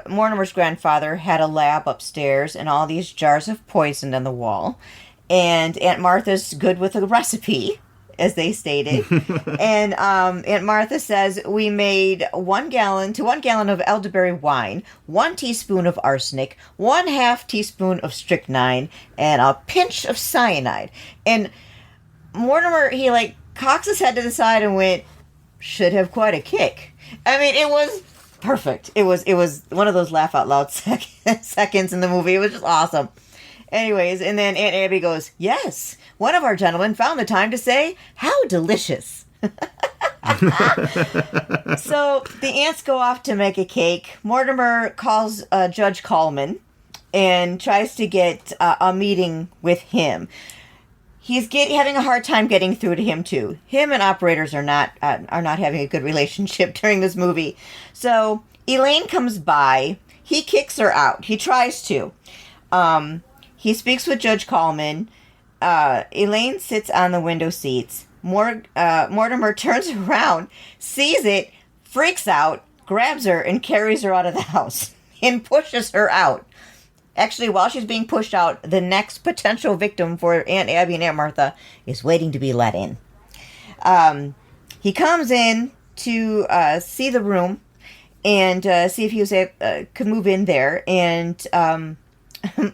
Mortimer's grandfather had a lab upstairs and all these jars of poison on the wall. And Aunt Martha's good with a recipe, as they stated. And Aunt Martha says, we made 1 gallon of elderberry wine, 1 teaspoon of arsenic, 1/2 teaspoon of strychnine, and a pinch of cyanide. And Mortimer, he like cocks his head to the side and went, should have quite a kick. I mean, it was perfect. It was one of those laugh out loud seconds in the movie. It was just awesome. Anyways, and then Aunt Abby goes, yes, one of our gentlemen found the time to say, how delicious. So the aunts go off to make a cake. Mortimer calls Judge Coleman and tries to get a meeting with him. He's having a hard time getting through to him too. Him and operators are not having a good relationship during this movie. So Elaine comes by. He kicks her out. He tries to. He speaks with Judge Coleman. Elaine sits on the window seats. Mortimer turns around, sees it, freaks out, grabs her, and carries her out of the house and pushes her out. Actually, while she's being pushed out, the next potential victim for Aunt Abby and Aunt Martha is waiting to be let in. He comes in to see the room and see if he could move in there. And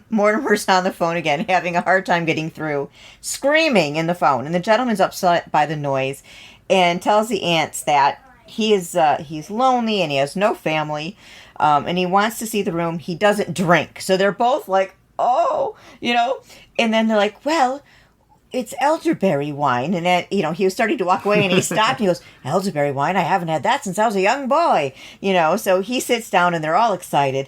Mortimer's on the phone again, having a hard time getting through, screaming in the phone. And the gentleman's upset by the noise and tells the aunts that he's lonely and he has no family. And he wants to see the room. He doesn't drink. So they're both like, oh, And then they're like, well, it's elderberry wine. And that, he was starting to walk away and he stopped and he goes, elderberry wine? I haven't had that since I was a young boy. So he sits down and they're all excited.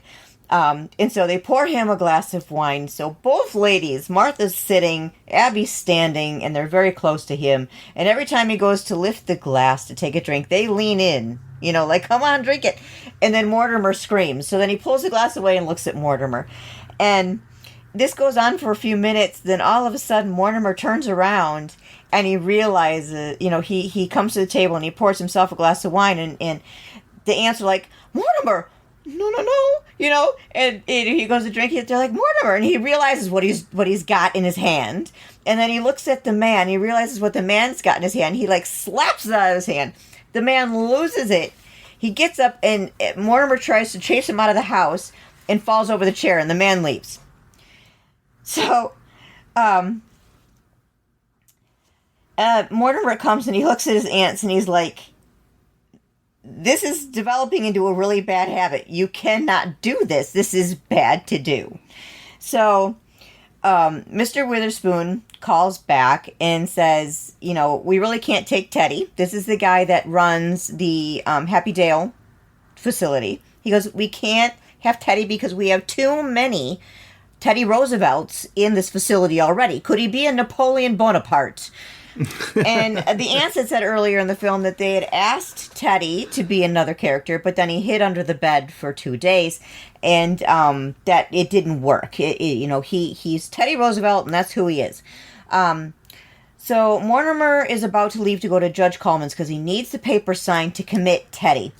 And so they pour him a glass of wine. So both ladies, Martha's sitting, Abby's standing, and they're very close to him. And every time he goes to lift the glass to take a drink, they lean in, like, come on, drink it. And then Mortimer screams. So then he pulls the glass away and looks at Mortimer. And this goes on for a few minutes. Then all of a sudden, Mortimer turns around and he realizes, he comes to the table and he pours himself a glass of wine. And the aunts are like, Mortimer, no, and he goes to drink it. They're like, Mortimer, and he realizes what he's got in his hand, and then he looks at the man. He realizes what the man's got in his hand. He like slaps it out of his hand. The man loses it. He gets up, and Mortimer tries to chase him out of the house, and falls over the chair, and the man leaves. So, Mortimer comes and he looks at his aunts, and he's like, this is developing into a really bad habit. You cannot do this. This is bad to do. So, Mr. Witherspoon calls back and says, we really can't take Teddy. This is the guy that runs the Happy Dale facility. He goes, we can't have Teddy because we have too many Teddy Roosevelts in this facility already. Could he be a Napoleon Bonaparte? And the aunts had said earlier in the film that they had asked Teddy to be another character, but then he hid under the bed for 2 days, and that it didn't work. He's Teddy Roosevelt, and that's who he is. So Mortimer is about to leave to go to Judge Coleman's because he needs the paper signed to commit Teddy.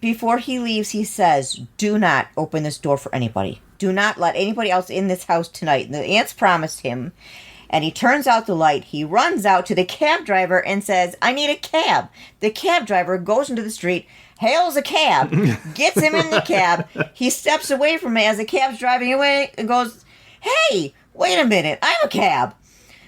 Before he leaves, he says, do not open this door for anybody. Do not let anybody else in this house tonight. And the aunts promised him. And he turns out the light. He runs out to the cab driver and says, I need a cab. The cab driver goes into the street, hails a cab, gets him in the cab. He steps away from it as the cab's driving away and goes, hey, wait a minute, I'm a cab.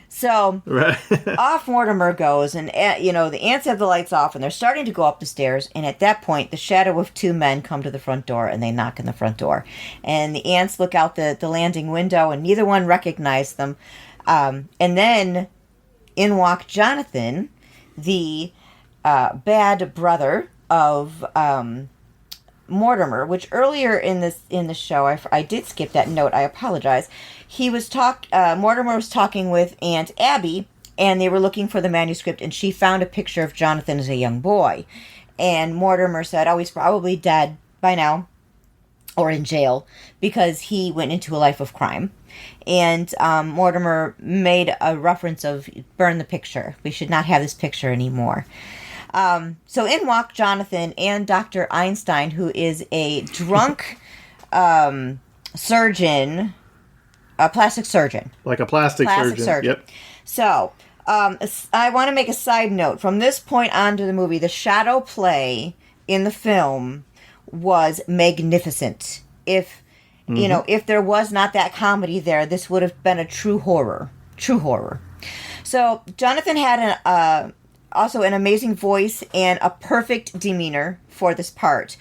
So right. Off Mortimer goes, and the aunts have the lights off, and they're starting to go up the stairs. And at that point, the shadow of 2 men come to the front door, and they knock on the front door. And the aunts look out the landing window, and neither one recognize them. And then in walk Jonathan, the bad brother of Mortimer, which earlier in the show I did skip that note. I apologize. Mortimer was talking with Aunt Abby, and they were looking for the manuscript, and she found a picture of Jonathan as a young boy. And Mortimer said, oh, he's probably dead by now or in jail because he went into a life of crime. And Mortimer made a reference of burn the picture. We should not have this picture anymore. So in walk Jonathan and Dr. Einstein, who is a drunk surgeon, a plastic surgeon. Like a plastic surgeon. Yep. So I want to make a side note. From this point on to the movie, the shadow play in the film was magnificent. If you know, if there was not that comedy there, this would have been a true horror. True horror. So Jonathan had also an amazing voice and a perfect demeanor for this part.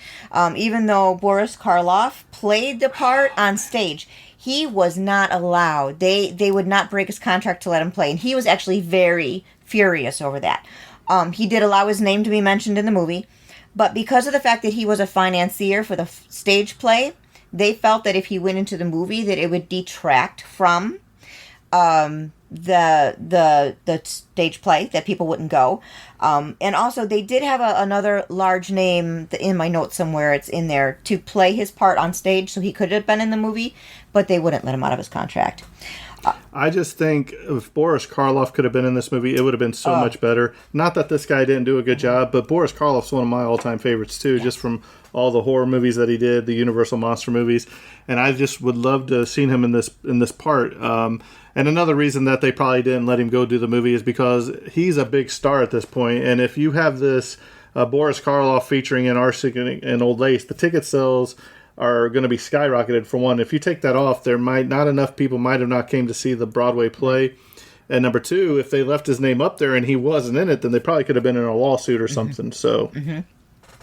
Even though Boris Karloff played the part on stage, he was not allowed. They would not break his contract to let him play, and he was actually very furious over that. He did allow his name to be mentioned in the movie, but because of the fact that he was a financier for the stage play, they felt that if he went into the movie, that it would detract from the stage play, that people wouldn't go. And also, they did have another large name in my notes somewhere. It's in there to play his part on stage, so he could have been in the movie, but they wouldn't let him out of his contract. I just think if Boris Karloff could have been in this movie, it would have been so much better. Not that this guy didn't do a good job, but Boris Karloff's one of my all-time favorites too, just from all the horror movies that he did, the Universal monster movies, and I just would love to have seen him in this part. And another reason that they probably didn't let him go do the movie is because he's a big star at this point, and if you have this Boris Karloff featuring in Arsenic and Old Lace, the ticket sales are going to be skyrocketed. For one, if you take that off, there might not enough people might have not came to see the Broadway play. And number two, if they left his name up there and he wasn't in it, then they probably could have been in a lawsuit or something. So,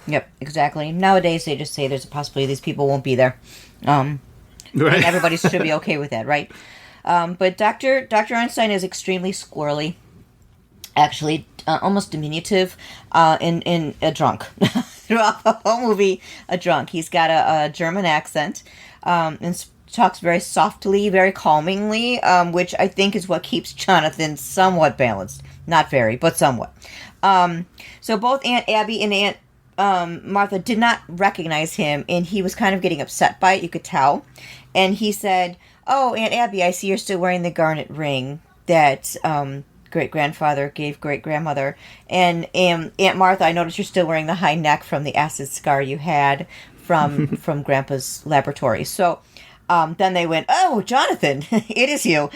Yep, exactly. Nowadays, they just say there's a possibility these people won't be there. right. And everybody should be okay with that, right? But Dr. Einstein is extremely squirrely. Actually, almost diminutive, in a drunk. Throughout the whole movie, a drunk. He's got a German accent, and talks very softly, very calmingly, which I think is what keeps Jonathan somewhat balanced. Not very, but somewhat. So both Aunt Abby and Aunt Martha did not recognize him, and he was kind of getting upset by it, you could tell. And he said, "Oh, Aunt Abby, I see you're still wearing the garnet ring that great-grandfather gave great-grandmother. And Aunt Martha, I noticed you're still wearing the high neck from the acid scar you had from Grandpa's laboratory." So then they went, "Oh, Jonathan, it is you."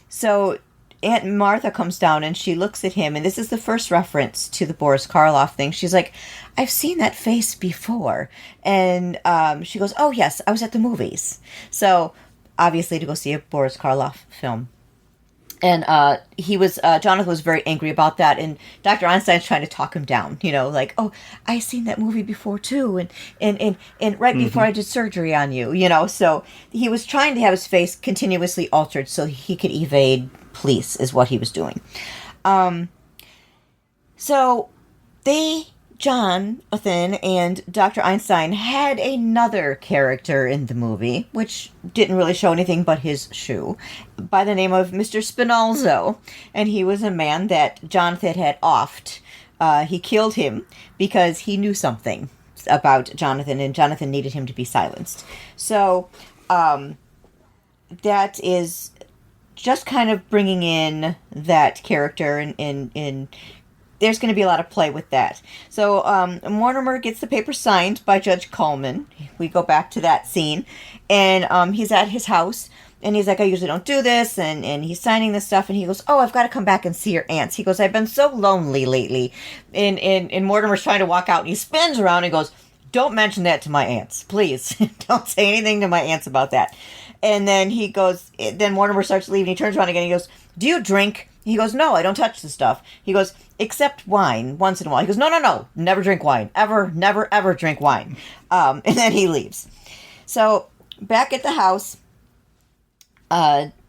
So Aunt Martha comes down and she looks at him, and this is the first reference to the Boris Karloff thing. She's like, "I've seen that face before." And she goes, "Oh, yes, I was at the movies." So obviously to go see a Boris Karloff film. And Jonathan was very angry about that, and Dr. Einstein's trying to talk him down, like, "Oh, I seen that movie before too, and right before I did surgery on you, so he was trying to have his face continuously altered so he could evade police, is what he was doing. So Jonathan and Dr. Einstein had another character in the movie, which didn't really show anything but his shoe, by the name of Mr. Spinalzo. And he was a man that Jonathan had offed. He killed him because he knew something about Jonathan, and Jonathan needed him to be silenced. So that is just kind of bringing in that character, and there's going to be a lot of play with that. So Mortimer gets the paper signed by Judge Coleman. We go back to that scene. And he's at his house. And he's like, "I usually don't do this." And he's signing this stuff. And he goes, "Oh, I've got to come back and see your aunts." He goes, "I've been so lonely lately." And Mortimer's trying to walk out. And he spins around and goes, "Don't mention that to my aunts. Please. Don't say anything to my aunts about that." And then then Mortimer starts leaving. He turns around again. And he goes, "Do you drink?" He goes, "No, I don't touch the stuff." He goes, "Except wine, once in a while." He goes, No, never drink wine. Ever, never, ever drink wine." And then he leaves. So, back at the house,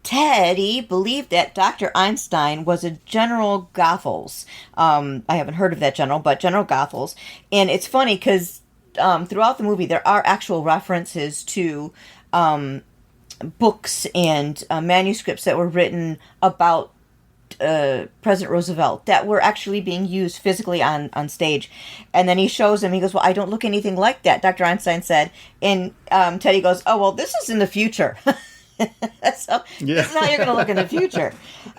Teddy believed that Dr. Einstein was a General Goethals. I haven't heard of that general, but General Goethals. And it's funny because throughout the movie, there are actual references to books and manuscripts that were written about President Roosevelt that were actually being used physically on stage. And then he shows him. He goes, well, I don't look anything like that, Dr. Einstein said. And Teddy goes, oh, well, this is in the future. So this is how you're going to look in the future.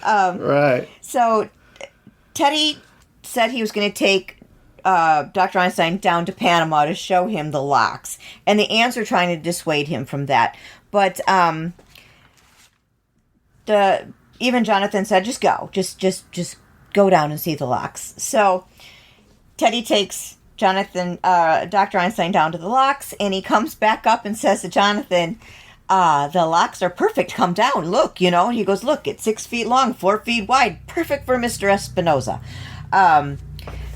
Right. So Teddy said he was going to take Dr. Einstein down to Panama to show him the locks. And the ants are trying to dissuade him from that. But even Jonathan said, just go. Just go down and see the locks. So Teddy takes Dr. Einstein down to the locks, and he comes back up and says to Jonathan, the locks are perfect. Come down. Look, And he goes, look, it's 6 feet long, 4 feet wide. Perfect for Mr. Espinosa.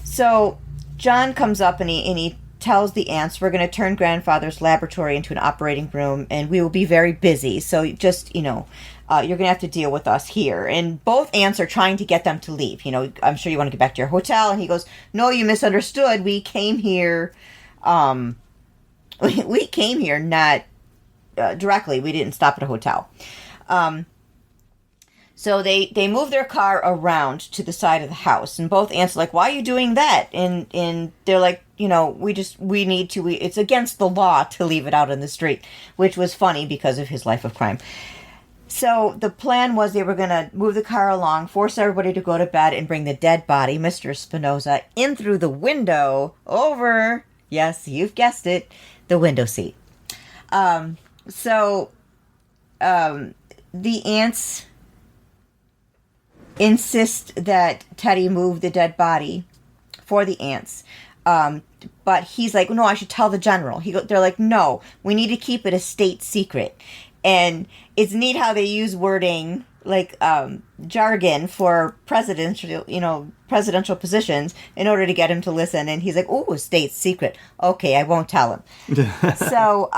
So John comes up and he tells the ants, we're going to turn grandfather's laboratory into an operating room, and we will be very busy. So just, you're going to have to deal with us here. And both ants are trying to get them to leave. I'm sure you want to get back to your hotel. And he goes, no, you misunderstood. We came here, we came here not directly. We didn't stop at a hotel. So they move their car around to the side of the house, and both ants are like, why are you doing that? And they're like, we need to, it's against the law to leave it out in the street, which was funny because of his life of crime. So the plan was they were going to move the car along, force everybody to go to bed, and bring the dead body, Mr. Spinoza, in through the window over, yes, you've guessed it, the window seat. So the ants insist that Teddy move the dead body for the ants. But he's like, no, I should tell the general. They're like, no, we need to keep it a state secret. And it's neat how they use wording like jargon for presidential positions in order to get him to listen. And he's like, oh, state secret. Okay, I won't tell him. So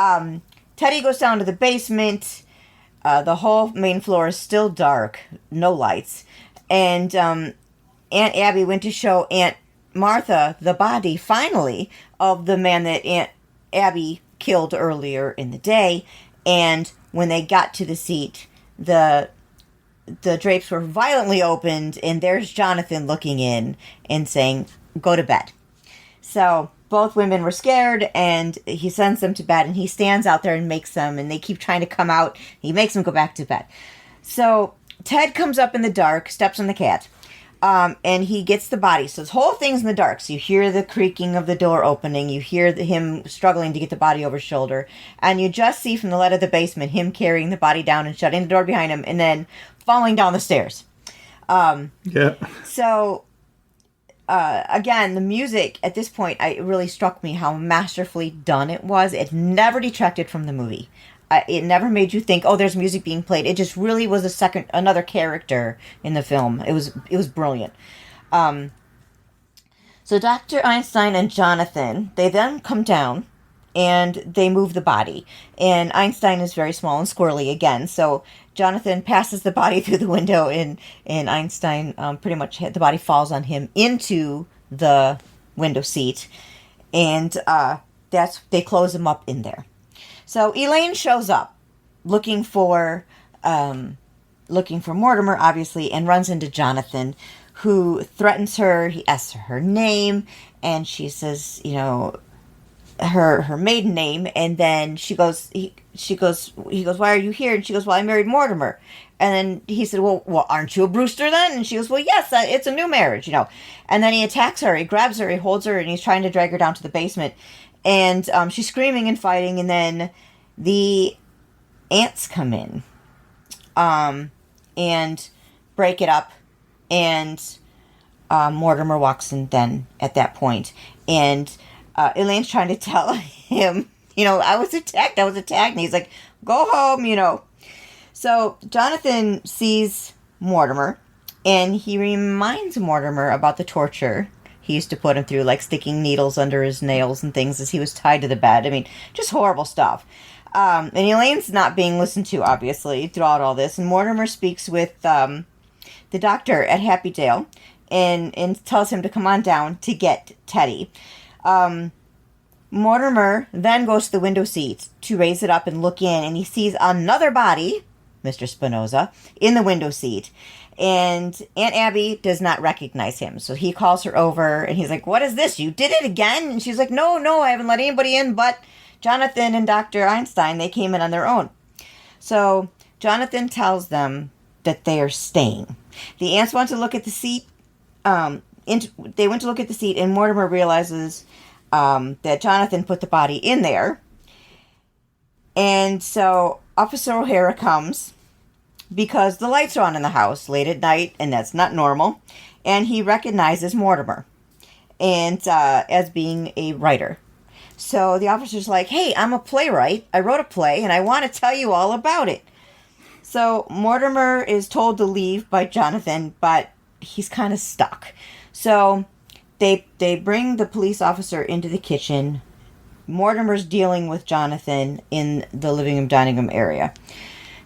Teddy goes down to the basement. The whole main floor is still dark, no lights. And Aunt Abby went to show Aunt Martha the body, finally, of the man that Aunt Abby killed earlier in the day. And when they got to the seat, the drapes were violently opened, and there's Jonathan looking in and saying, go to bed. So both women were scared, and he sends them to bed, and he stands out there and makes them, and they keep trying to come out. He makes them go back to bed. So Ted comes up in the dark, steps on the cat, and he gets the body. So this whole thing's in the dark. So you hear the creaking of the door opening. You hear him struggling to get the body over his shoulder. And you just see from the light of the basement him carrying the body down and shutting the door behind him and then falling down the stairs. So, again, the music at this point, it really struck me how masterfully done it was. It never detracted from the movie. It never made you think, oh, there's music being played. It just really was another character in the film. It was brilliant. So Dr. Einstein and Jonathan, they then come down and they move the body. And Einstein is very small and squirrely again. So Jonathan passes the body through the window, and Einstein pretty much the body falls on him into the window seat. And they close him up in there. So Elaine shows up looking for Mortimer, obviously, and runs into Jonathan, who threatens her. He asks her name, and she says, her maiden name, and then he goes, why are you here? And she goes, well, I married Mortimer. And then he said, well, aren't you a Brewster then? And she goes, well, yes, it's a new marriage, And then he attacks her, he grabs her, he holds her, and he's trying to drag her down to the basement. And she's screaming and fighting, and then the ants come in and break it up, and Mortimer walks in then at that point. And Elaine's trying to tell him, I was attacked, and he's like, go home, So Jonathan sees Mortimer, and he reminds Mortimer about the torture he used to put him through, like sticking needles under his nails and things as he was tied to the bed. I mean, just horrible stuff. And Elaine's not being listened to, obviously, throughout all this. And Mortimer speaks with the doctor at Happydale and tells him to come on down to get Teddy. Mortimer then goes to the window seat to raise it up and look in, and he sees another body, Mr. Spinoza, in the window seat. And Aunt Abby does not recognize him. So he calls her over and he's like, what is this? You did it again? And she's like, no, I haven't let anybody in but Jonathan and Dr. Einstein. They came in on their own. So Jonathan tells them that they are staying. The aunts want to look at the seat. They went to look at the seat and Mortimer realizes that Jonathan put the body in there. And so Officer O'Hara comes because the lights are on in the house late at night, and that's not normal. And he recognizes Mortimer and as being a writer. So the officer's like, hey, I'm a playwright. I wrote a play, and I want to tell you all about it. So Mortimer is told to leave by Jonathan, but he's kind of stuck. So they bring the police officer into the kitchen. Mortimer's dealing with Jonathan in the living room, dining room area.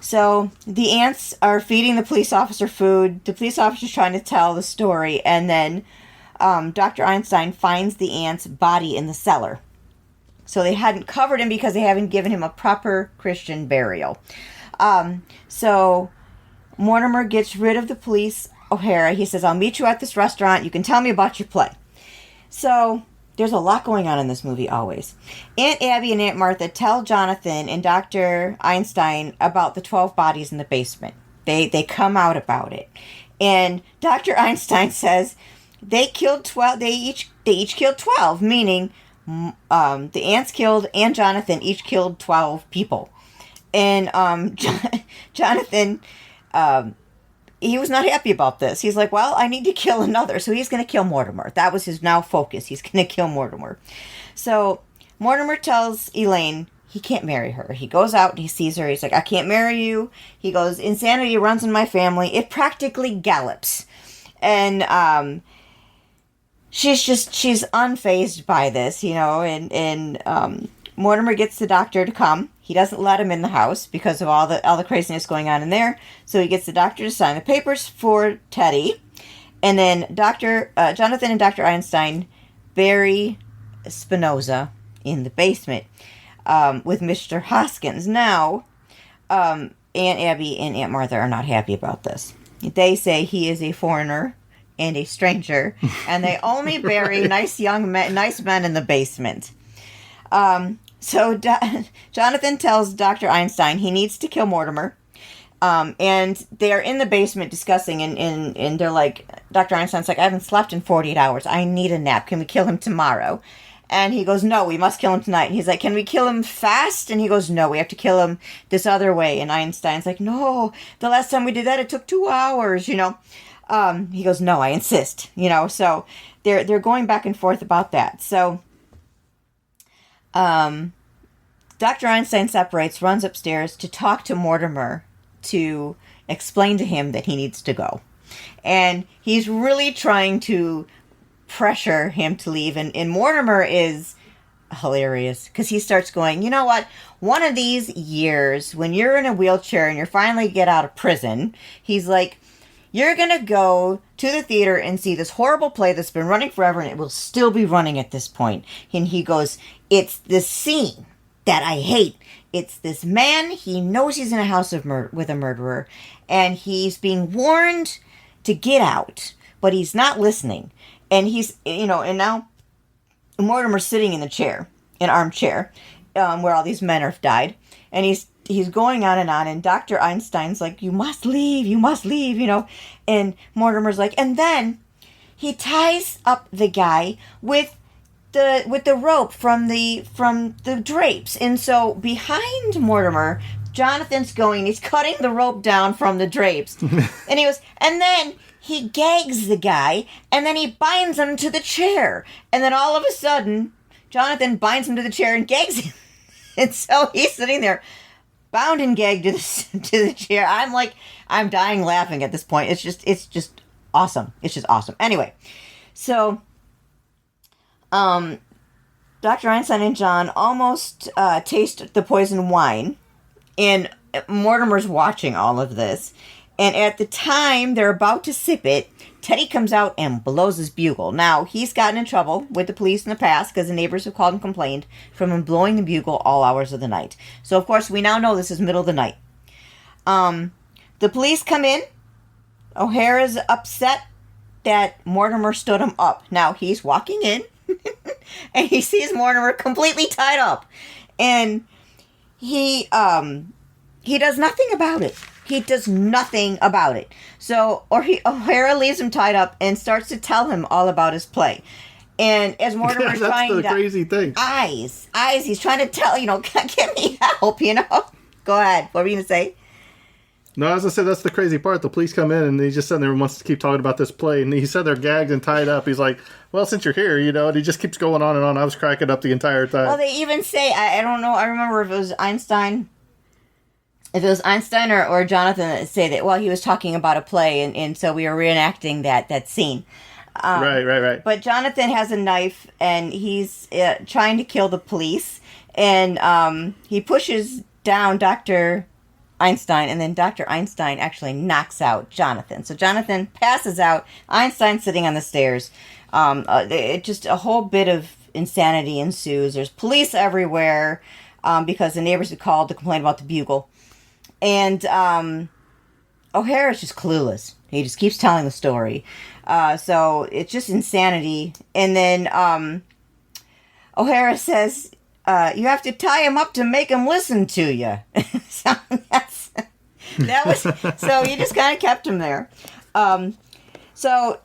So the aunts are feeding the police officer food. The police officer's trying to tell the story. And then Dr. Einstein finds the aunt's body in the cellar. So they hadn't covered him because they haven't given him a proper Christian burial. So Mortimer gets rid of the police O'Hara. He says, I'll meet you at this restaurant. You can tell me about your play. So there's a lot going on in this movie always. Aunt Abby and Aunt Martha tell Jonathan and Dr. Einstein about the 12 bodies in the basement. They come out about it. And Dr. Einstein says they killed 12. They each killed 12, meaning the aunts killed and Jonathan each killed 12 people. And Jonathan he was not happy about this. He's like, well, I need to kill another. So he's going to kill Mortimer. That was his now focus. He's going to kill Mortimer. So Mortimer tells Elaine he can't marry her. He goes out and he sees her. He's like, I can't marry you. He goes, insanity runs in my family. It practically gallops. And she's unfazed by this, and Mortimer gets the doctor to come. He doesn't let him in the house because of all the craziness going on in there. So he gets the doctor to sign the papers for Teddy. And then Jonathan and Dr. Einstein bury Spinoza in the basement with Mr. Hoskins. Now, Aunt Abby and Aunt Martha are not happy about this. They say he is a foreigner and a stranger, and they only bury nice men in the basement. So Jonathan tells Dr. Einstein he needs to kill Mortimer. And they're in the basement discussing, and they're like, Dr. Einstein's like, I haven't slept in 48 hours. I need a nap. Can we kill him tomorrow? And he goes, no, we must kill him tonight. And he's like, can we kill him fast? And he goes, no, we have to kill him this other way. And Einstein's like, no, the last time we did that, it took 2 hours, He goes, no, I insist, So they're going back and forth about that. So Dr. Einstein separates, runs upstairs to talk to Mortimer to explain to him that he needs to go. And he's really trying to pressure him to leave. And Mortimer is hilarious because he starts going, you know what? One of these years when you're in a wheelchair and you're finally get out of prison, he's like, you're going to go to the theater and see this horrible play that's been running forever and it will still be running at this point. And he goes, it's this scene that I hate. It's this man, he knows he's in a house with a murderer, and he's being warned to get out, but he's not listening. And he's, and now Mortimer's sitting in an armchair, where all these men have died, and he's going on, and Dr. Einstein's like, you must leave, and Mortimer's like, and then he ties up the guy with the rope from the drapes. And so behind Mortimer, Jonathan's going, he's cutting the rope down from the drapes. And he goes, and then he gags the guy, and then he binds him to the chair. And then all of a sudden, Jonathan binds him to the chair and gags him. And so he's sitting there, bound and gagged to the chair. I'm dying laughing at this point. It's just awesome. It's just awesome. Anyway, so Dr. Einstein and John almost taste the poison wine, and Mortimer's watching all of this. And at the time they're about to sip it, Teddy comes out and blows his bugle. Now, he's gotten in trouble with the police in the past because the neighbors have called and complained from him blowing the bugle all hours of the night. So, of course, we now know this is middle of the night. The police come in. O'Hara's upset that Mortimer stood him up. Now, he's walking in, and he sees Mortimer completely tied up. And he does nothing about it. He does nothing about it. So, O'Hara leaves him tied up and starts to tell him all about his play. And as Mortimer's trying to... That's the crazy thing. Eyes. He's trying to tell, get me help, Go ahead. What were you going to say? No, I was going to say, that's the crazy part. The police come in, and he just sitting there and wants to keep talking about this play. And he said they're gagged and tied up. He's like, well, since you're here, and he just keeps going on and on. I was cracking up the entire time. Well, they even say, I don't know, I remember if it was Einstein... If it was Einstein or Jonathan that say that, well, he was talking about a play, and so we were reenacting that scene. Right. But Jonathan has a knife, and he's trying to kill the police, and he pushes down Dr. Einstein, and then Dr. Einstein actually knocks out Jonathan. So Jonathan passes out, Einstein's sitting on the stairs. Just a whole bit of insanity ensues. There's police everywhere because the neighbors had called to complain about the bugle. And O'Hara's just clueless. He just keeps telling the story. So it's just insanity. And then O'Hara says, you have to tie him up to make him listen to you. So so you just kind of kept him there. So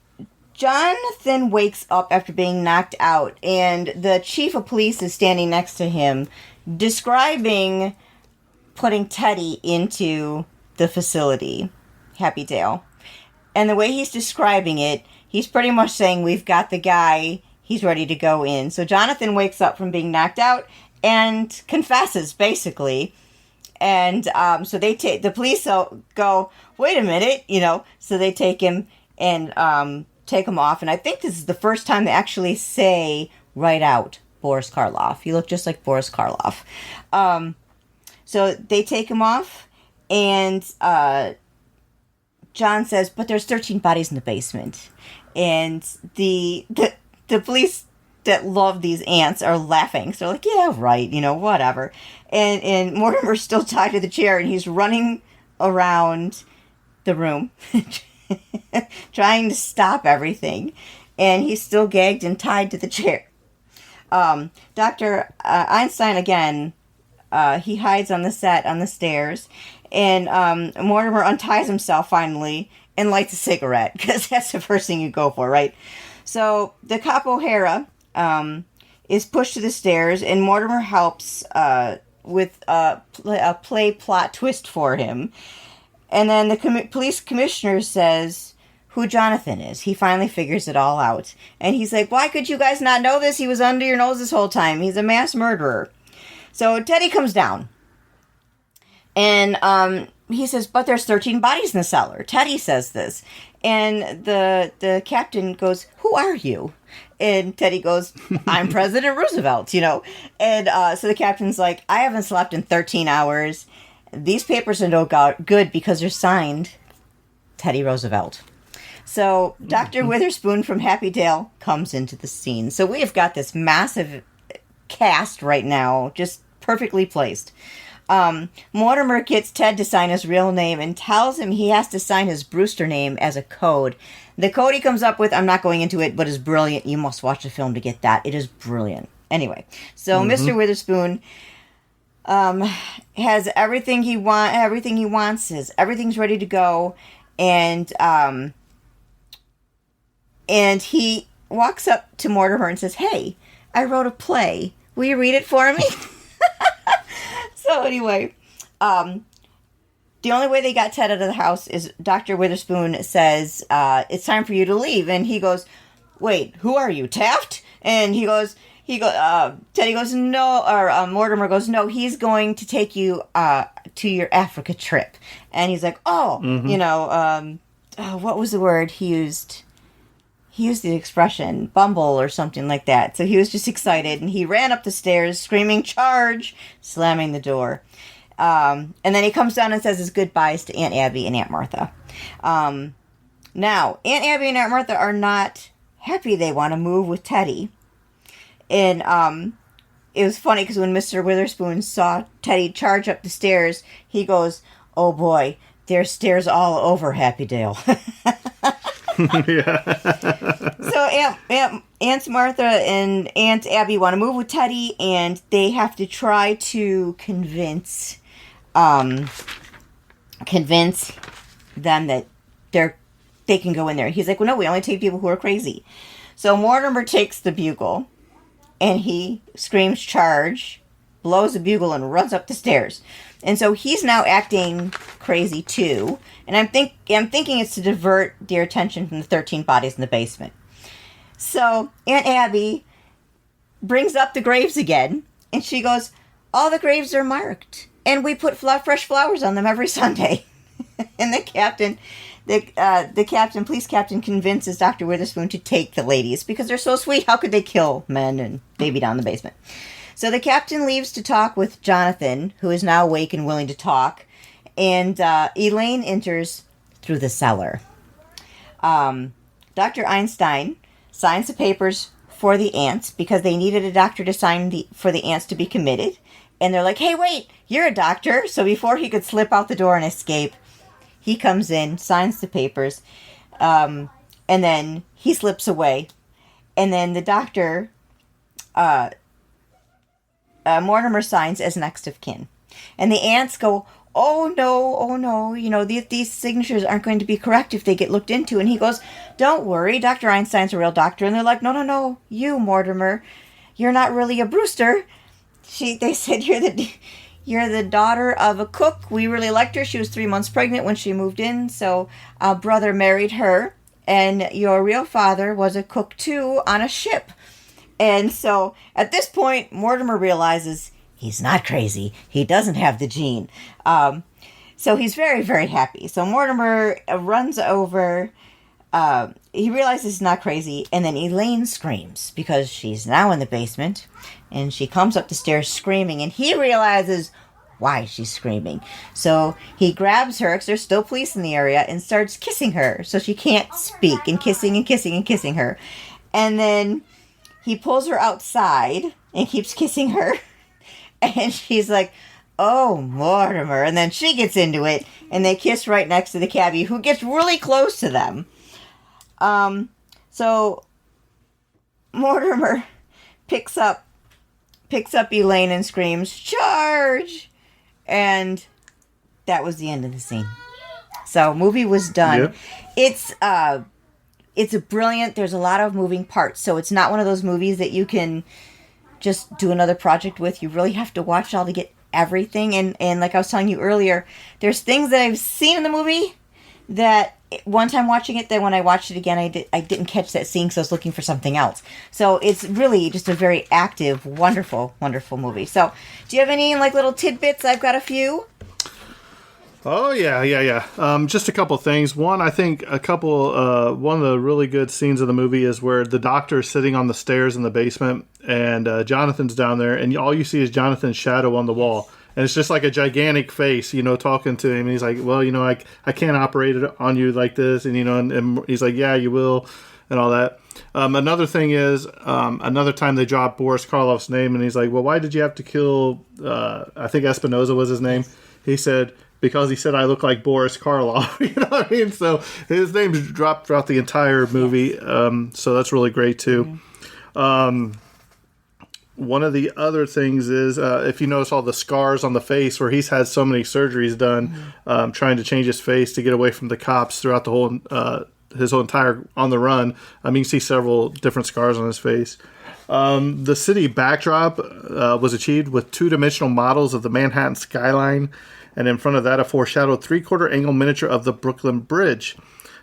Jonathan wakes up after being knocked out, and the chief of police is standing next to him, describing putting Teddy into the facility, Happy Dale. And the way he's describing it, he's pretty much saying, we've got the guy, he's ready to go in. So Jonathan wakes up from being knocked out and confesses, basically. And so the police go, wait a minute, so they take him and take him off. And I think this is the first time they actually say right out, Boris Karloff. You look just like Boris Karloff. So they take him off, and John says, but there's 13 bodies in the basement. And the police that love these ants are laughing. So they're like, yeah, right, whatever. And Mortimer's still tied to the chair, and he's running around the room trying to stop everything. And he's still gagged and tied to the chair. Dr. Einstein, again... he hides on the set, on the stairs, and Mortimer unties himself finally and lights a cigarette, because that's the first thing you go for, right? So the cop O'Hara is pushed to the stairs, and Mortimer helps with a play plot twist for him. And then the police commissioner says who Jonathan is. He finally figures it all out. And he's like, why could you guys not know this? He was under your nose this whole time. He's a mass murderer. So Teddy comes down, and he says, but there's 13 bodies in the cellar. Teddy says this, and the captain goes, who are you? And Teddy goes, I'm President Roosevelt, And so the captain's like, I haven't slept in 13 hours. These papers are no good because they're signed Teddy Roosevelt. So Dr. Witherspoon from Happy Dale comes into the scene. So we have got this massive cast right now, just perfectly placed. Mortimer gets Ted to sign his real name and tells him he has to sign his Brewster name as a code. The code he comes up with, I'm not going into it, but is brilliant. You must watch the film to get that. It is brilliant. Anyway, so Mr. Witherspoon has everything he wants. Everything's ready to go, and he walks up to Mortimer and says, hey, I wrote a play. Will you read it for me? So anyway, the only way they got Ted out of the house is Dr. Witherspoon says, it's time for you to leave. And he goes, wait, who are you, Taft? And Teddy goes, no, or Mortimer goes, no, he's going to take you to your Africa trip. And he's like, what was the word he used? He used the expression bumble or something like that. So he was just excited, and he ran up the stairs screaming, charge, slamming the door. And then he comes down and says his goodbyes to Aunt Abby and Aunt Martha. Now, Aunt Abby and Aunt Martha are not happy they want to move with Teddy. And it was funny because when Mr. Witherspoon saw Teddy charge up the stairs, he goes, oh boy, there's stairs all over Happydale. So Aunt Martha and Aunt Abby want to move with Teddy, and they have to try to convince them that they can go in there. He's like, well, no, we only take people who are crazy. So Mortimer takes the bugle, and he screams, charge, blows the bugle, and runs up the stairs. And so he's now acting crazy too. And I'm thinking it's to divert their attention from the 13 bodies in the basement. So Aunt Abby brings up the graves again, and she goes, all the graves are marked, and we put fresh flowers on them every Sunday. And the police captain convinces Dr. Witherspoon to take the ladies because they're so sweet. How could they kill men and baby down in the basement? So the captain leaves to talk with Jonathan, who is now awake and willing to talk, and Elaine enters through the cellar. Dr. Einstein signs the papers for the ants because they needed a doctor to sign for the ants to be committed. And they're like, hey, wait, you're a doctor. So before he could slip out the door and escape, he comes in, signs the papers, and then he slips away. And then the doctor, Mortimer, signs as next of kin. And the ants go, oh no, these signatures aren't going to be correct if they get looked into. And he goes, don't worry, Dr. Einstein's a real doctor. And they're like, no, you, Mortimer, you're not really a Brewster. They said you're the daughter of a cook. We really liked her. She was 3 months pregnant when she moved in, so our brother married her, and your real father was a cook too on a ship. And so at this point, Mortimer realizes he's not crazy. He doesn't have the gene. So he's very, very happy. So Mortimer runs over. He realizes he's not crazy, and then Elaine screams because she's now in the basement, and she comes up the stairs screaming, and he realizes why she's screaming. So he grabs her, because there's still police in the area, and starts kissing her so she can't speak, and kissing and kissing and kissing her. And then he pulls her outside and keeps kissing her, and she's like, oh, Mortimer. And then she gets into it, and they kiss right next to the cabbie, who gets really close to them. So Mortimer picks up Elaine and screams, charge! And that was the end of the scene. So movie was done. Yep. It's a brilliant, there's a lot of moving parts. So it's not one of those movies that you can just do another project with. You really have to watch it all to get everything. And like I was telling you earlier, there's things that I've seen in the movie that one time watching it, then when I watched it again, I didn't catch that scene because I was looking for something else. So it's really just a very active, wonderful, wonderful movie. So do you have any little tidbits? I've got a few. Oh, yeah. Just a couple things. One, I think one of the really good scenes of the movie is where the doctor's sitting on the stairs in the basement, and Jonathan's down there, and all you see is Jonathan's shadow on the wall. And it's just like a gigantic face, talking to him. And he's like, well, I can't operate it on you like this. And, and he's like, yeah, you will, and all that. Another thing is, another time they dropped Boris Karloff's name, and he's like, well, why did you have to kill, I think Espinosa was his name. He said, because he said I look like Boris Karloff. You know what I mean? So his name's dropped throughout the entire movie. So that's really great, too. One of the other things is, if you notice all the scars on the face where he's had so many surgeries done, trying to change his face to get away from the cops throughout the whole, his whole entire On the Run. You can see several different scars on his face. The city backdrop was achieved with two-dimensional models of the Manhattan skyline, and in front of that, a foreshadowed three-quarter angle miniature of the Brooklyn Bridge.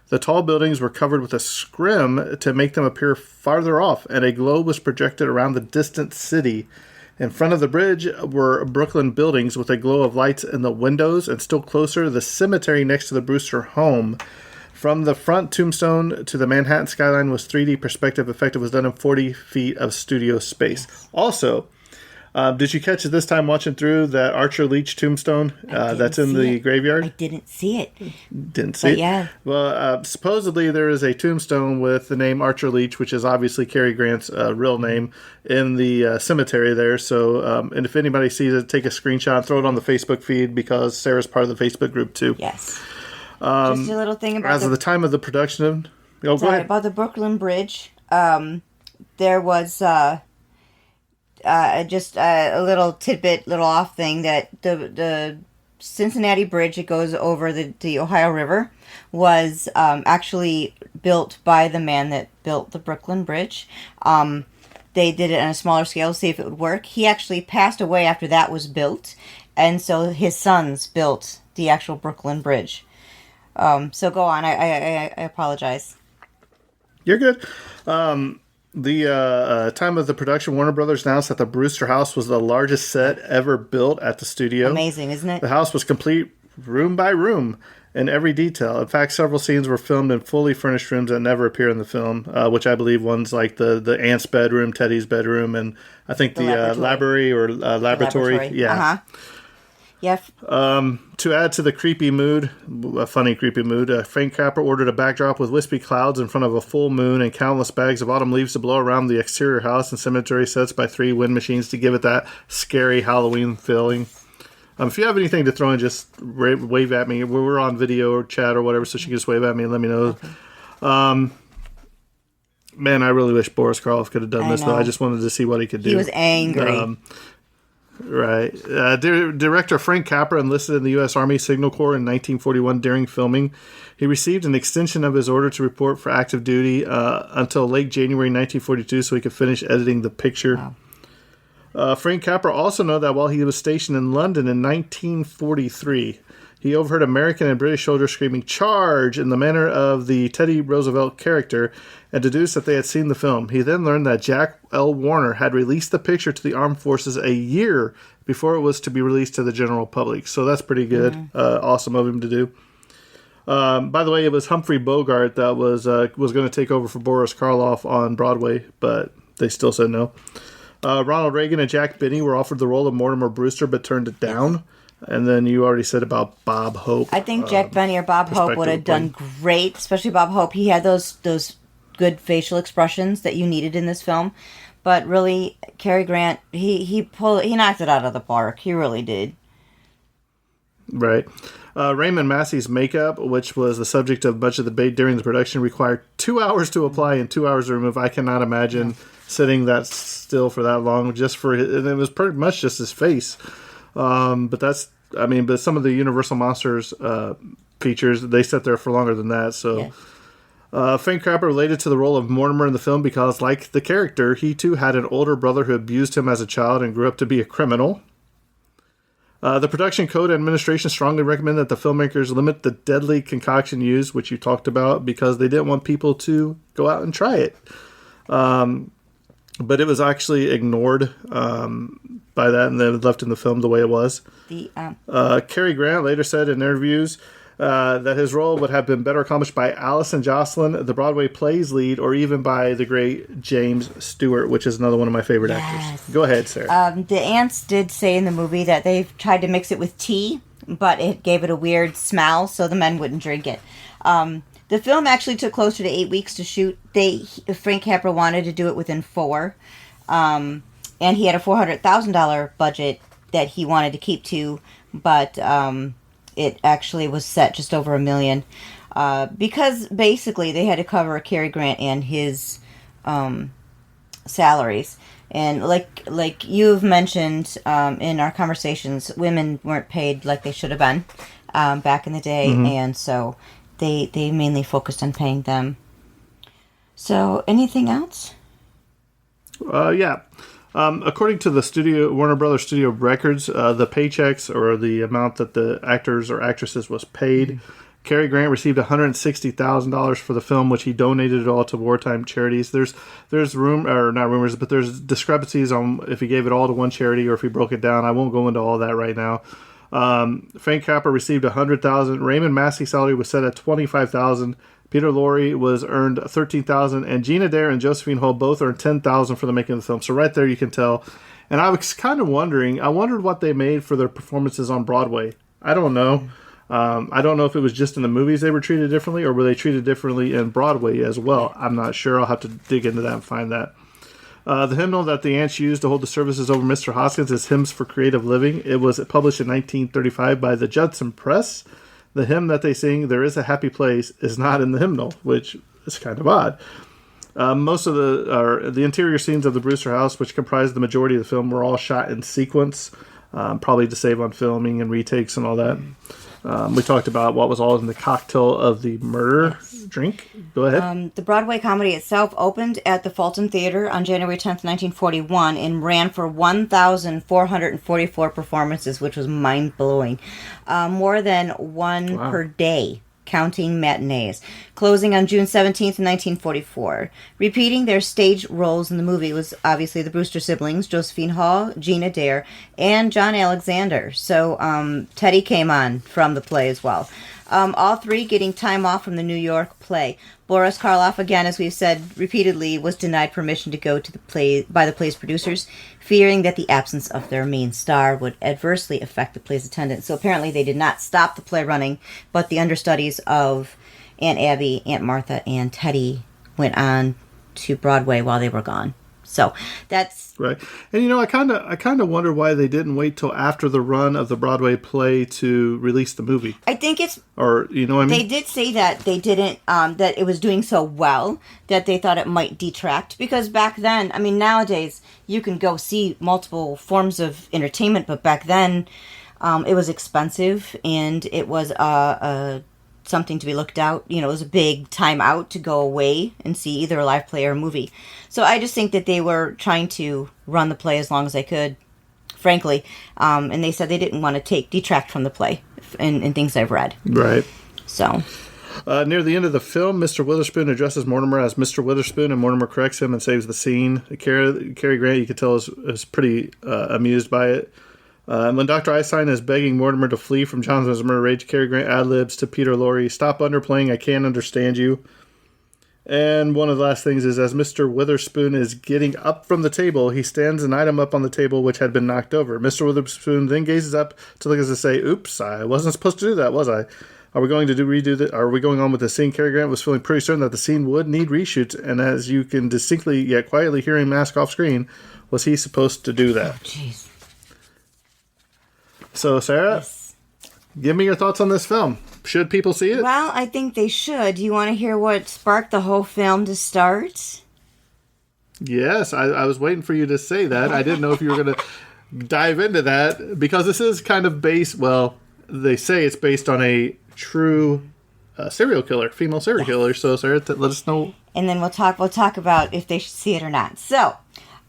The tall buildings were covered with a scrim to make them appear farther off, and a globe was projected around the distant city. In front of the bridge were Brooklyn buildings with a glow of lights in the windows, and still closer, the cemetery next to the Brewster home. From the front tombstone to the Manhattan skyline was 3D perspective effect. It was done in 40 feet of studio space. Also, Did you catch it this time watching through that Archer Leach tombstone that's in the graveyard? I didn't see it. Didn't see it? Yeah. Well, supposedly there is a tombstone with the name Archer Leach, which is obviously Cary Grant's real name, in the cemetery there. So, and if anybody sees it, take a screenshot and throw it on the Facebook feed because Sarah's part of the Facebook group too. Yes. Just a little thing about As of the time of the production go ahead. about the Brooklyn Bridge. There was just a little tidbit, little off thing that the Cincinnati Bridge that goes over the Ohio River was actually built by the man that built the Brooklyn Bridge. They did it on a smaller scale to see if it would work. He actually passed away after that was built, and so his sons built the actual Brooklyn Bridge. So go on. I apologize. You're good. The time of the production, Warner Brothers announced that the Brewster house was the largest set ever built at the studio. Amazing, isn't it? The house was complete room by room in every detail. In fact, several scenes were filmed in fully furnished rooms that never appear in the film, which I believe one's like the aunt's bedroom, Teddy's bedroom, and I think the laboratory. Yeah. Uh-huh. Yeah. To add to the creepy mood, a funny creepy mood, Frank Capra ordered a backdrop with wispy clouds in front of a full moon and countless bags of autumn leaves to blow around the exterior house and cemetery sets by 3 wind machines to give it that scary Halloween feeling. If you have anything to throw in, just wave at me. We're on video or chat or whatever, so she can just wave at me and let me know. Okay. Man, I really wish Boris Karloff could have done this, though. I just wanted to see what he could do. He was angry. Right. Director Frank Capra enlisted in the U.S. Army Signal Corps in 1941 during filming. He received an extension of his order to report for active duty until late January 1942 so he could finish editing the picture. Wow. Frank Capra also noted that while he was stationed in London in 1943, he overheard American and British soldiers screaming, "Charge!" in the manner of the Teddy Roosevelt character, and deduced that they had seen the film. He then learned that Jack L. Warner had released the picture to the armed forces a year before it was to be released to the general public. So that's pretty good. Mm-hmm. Awesome of him to do. By the way, it was Humphrey Bogart that was going to take over for Boris Karloff on Broadway, but they still said no. Ronald Reagan and Jack Benny were offered the role of Mortimer Brewster, but turned it down. And then you already said about Bob Hope. I think Jack Benny or Bob Hope would have done great, especially Bob Hope. He had those good facial expressions that you needed in this film. But really, Cary Grant, he knocked it out of the park. He really did. Right. Raymond Massey's makeup, which was the subject of much of the debate during the production, required 2 hours to apply and 2 hours to remove. I cannot imagine sitting that still for that long and it was pretty much just his face. But some of the Universal Monsters features, they sat there for longer than that. So, Frank Capra related to the role of Mortimer in the film because, like the character, he too had an older brother who abused him as a child and grew up to be a criminal. The production code administration strongly recommend that the filmmakers limit the deadly concoction used, which you talked about, because they didn't want people to go out and try it. But it was actually ignored by that, and then left in the film the way it was. Cary Grant later said in interviews that his role would have been better accomplished by Allison Jocelyn, the Broadway plays lead, or even by the great James Stewart, which is another one of my favorite actors. Go ahead, Sarah. The aunts did say in the movie that they tried to mix it with tea, but it gave it a weird smell, so the men wouldn't drink it. The film actually took closer to 8 weeks to shoot. Frank Capra wanted to do it within 4. And he had a $400,000 budget that he wanted to keep to, but it actually was set just over $1 million. Because basically they had to cover Cary Grant and his salaries. And like you've mentioned in our conversations, women weren't paid like they should have been back in the day, mm-hmm. and so they mainly focused on paying them. So, anything else? According to the Warner Brothers Studio records, the paychecks or the amount that the actors or actresses was paid, mm-hmm. Cary Grant received $160,000 for the film, which he donated it all to wartime charities. There's there's discrepancies on if he gave it all to one charity or if he broke it down. I won't go into all that right now. Frank Capra received $100,000. Raymond Massey's salary was set at $25,000. Peter Lorre was earned $13,000, and Gina Dare and Josephine Hull both earned $10,000 for the making of the film. So right there, you can tell And I was kind of wondering, I wondered what they made for their performances on Broadway. I don't know. I don't know if it was just in the movies they were treated differently, or were they treated differently in Broadway as well. I'm not sure. I'll have to dig into that and find that. The hymnal that the Ants used to hold the services over Mr. Hoskins is Hymns for Creative Living. It was published in 1935 by the Judson Press. The hymn that they sing, There Is a Happy Place, is not in the hymnal, which is kind of odd. Most of the interior scenes of the Brewster house, which comprised the majority of the film, were all shot in sequence, probably to save on filming and retakes and all that. We talked about what was all in the cocktail of the murder drink. Go ahead. The Broadway comedy itself opened at the Fulton Theater on January 10th, 1941, and ran for 1,444 performances, which was mind-blowing. More than one per day, counting matinees, closing on June 17th, 1944. Repeating their stage roles in the movie was obviously the Brewster siblings, Josephine Hall, Gina Dare, and John Alexander. So Teddy came on from the play as well. All three getting time off from the New York play. Boris Karloff, again, as we've said repeatedly, was denied permission to go to the play by the play's producers, fearing that the absence of their main star would adversely affect the play's attendance. So apparently they did not stop the play running, but the understudies of Aunt Abby, Aunt Martha, and Teddy went on to Broadway while they were gone. So that's right. And I kind of wonder why they didn't wait till after the run of the Broadway play to release the movie. I think it's, or what I mean. They did say that they didn't that it was doing so well that they thought it might detract, because back then, I mean, nowadays you can go see multiple forms of entertainment, but back then it was expensive and it was something to be looked out. It was a big time out to go away and see either a live play or a movie. So I just think that they were trying to run the play as long as they could, frankly. And they said they didn't want to detract from the play in things I've read. Right. So. Near the end of the film, Mr. Witherspoon addresses Mortimer as Mr. Witherspoon, and Mortimer corrects him and saves the scene. Cary Grant, you could tell, is pretty amused by it. When Dr. Einstein is begging Mortimer to flee from Johnson's murder rage, Cary Grant ad-libs to Peter Lorre, "Stop underplaying, I can't understand you." And one of the last things is, as Mr. Witherspoon is getting up from the table, he stands an item up on the table which had been knocked over. Mr. Witherspoon then gazes up to look as to say, "Oops, I wasn't supposed to do that, was I? Are we going to redo that? Are we going on with the scene?" Cary Grant was feeling pretty certain that the scene would need reshoots, and as you can distinctly yet quietly hear him ask off screen, was he supposed to do that? Oh, jeez. So, Sarah, Yes. Give me your thoughts on this film. Should people see it? Well, I think they should. Do you want to hear what sparked the whole film to start? Yes, I was waiting for you to say that. I didn't know if you were going to dive into that, because this is kind of based, well, they say it's based on a true serial killer, female serial killer. So, Sarah, let us know. And then we'll talk about if they should see it or not. So,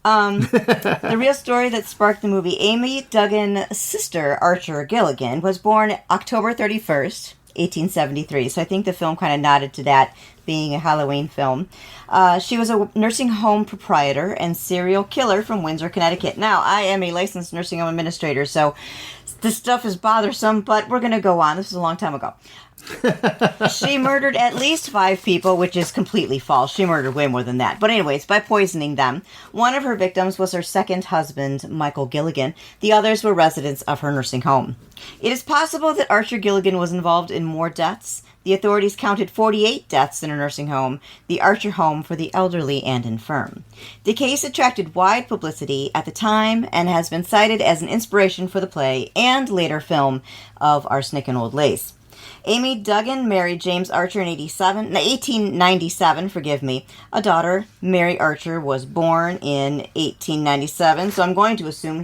the real story that sparked the movie: Amy Duggan's sister, Archer Gilligan, was born October 31st, 1873. So I think the film kind of nodded to that being a Halloween film. She was a nursing home proprietor and serial killer from Windsor, Connecticut. Now, I am a licensed nursing home administrator, so this stuff is bothersome, but we're going to go on. This was a long time ago. She murdered at least 5 people, which is completely false. She murdered way more than that. But anyways, by poisoning them. One of her victims was her second husband, Michael Gilligan. The others were residents of her nursing home. It is possible that Archer Gilligan was involved in more deaths. The authorities counted 48 deaths in a nursing home, the Archer home for the elderly and infirm. The case attracted wide publicity at the time and has been cited as an inspiration for the play and later film of Arsenic and Old Lace. Amy Duggan married James Archer in 1897, A daughter, Mary Archer, was born in 1897, so I'm going to assume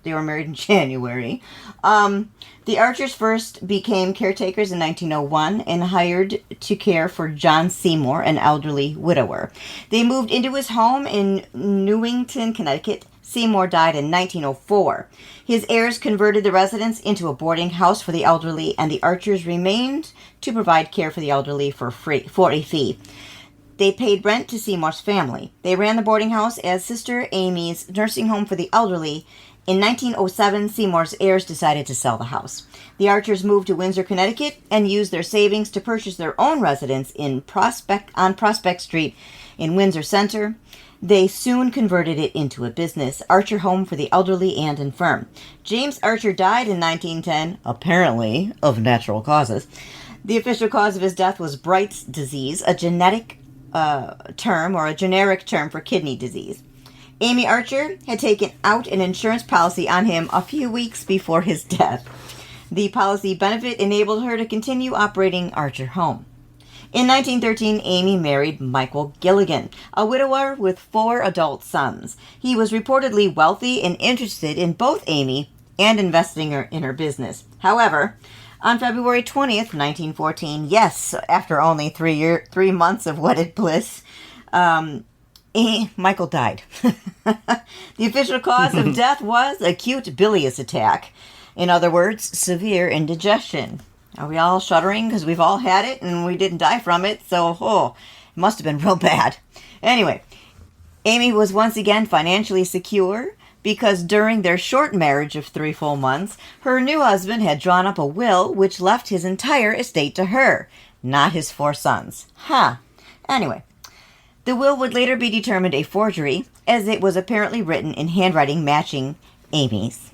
they were married in January. The Archers first became caretakers in 1901 and hired to care for John Seymour, an elderly widower. They moved into his home in Newington, Connecticut. Seymour died in 1904. His heirs converted the residence into a boarding house for the elderly, and the Archers remained to provide care for the elderly for a fee. They paid rent to Seymour's family. They ran the boarding house as Sister Amy's nursing home for the elderly. In 1907, Seymour's heirs decided to sell the house. The Archers moved to Windsor, Connecticut, and used their savings to purchase their own residence on Prospect Street in Windsor Center. They soon converted it into a business, Archer Home for the Elderly and Infirm. James Archer died in 1910, apparently of natural causes. The official cause of his death was Bright's disease, a genetic term or a generic term for kidney disease. Amy Archer had taken out an insurance policy on him a few weeks before his death. The policy benefit enabled her to continue operating Archer Home. In 1913, Amy married Michael Gilligan, a widower with 4 adult sons. He was reportedly wealthy and interested in both Amy and investing in her business. However, on February 20th, 1914, yes, after only 3 months of wedded bliss, Michael died. The official cause of death was acute bilious attack. In other words, severe indigestion. Are we all shuddering because we've all had it and we didn't die from it? So, it must have been real bad. Anyway, Amy was once again financially secure because during their short marriage of 3 full months, her new husband had drawn up a will which left his entire estate to her, not his 4 sons. Anyway, the will would later be determined a forgery, as it was apparently written in handwriting matching Amy's.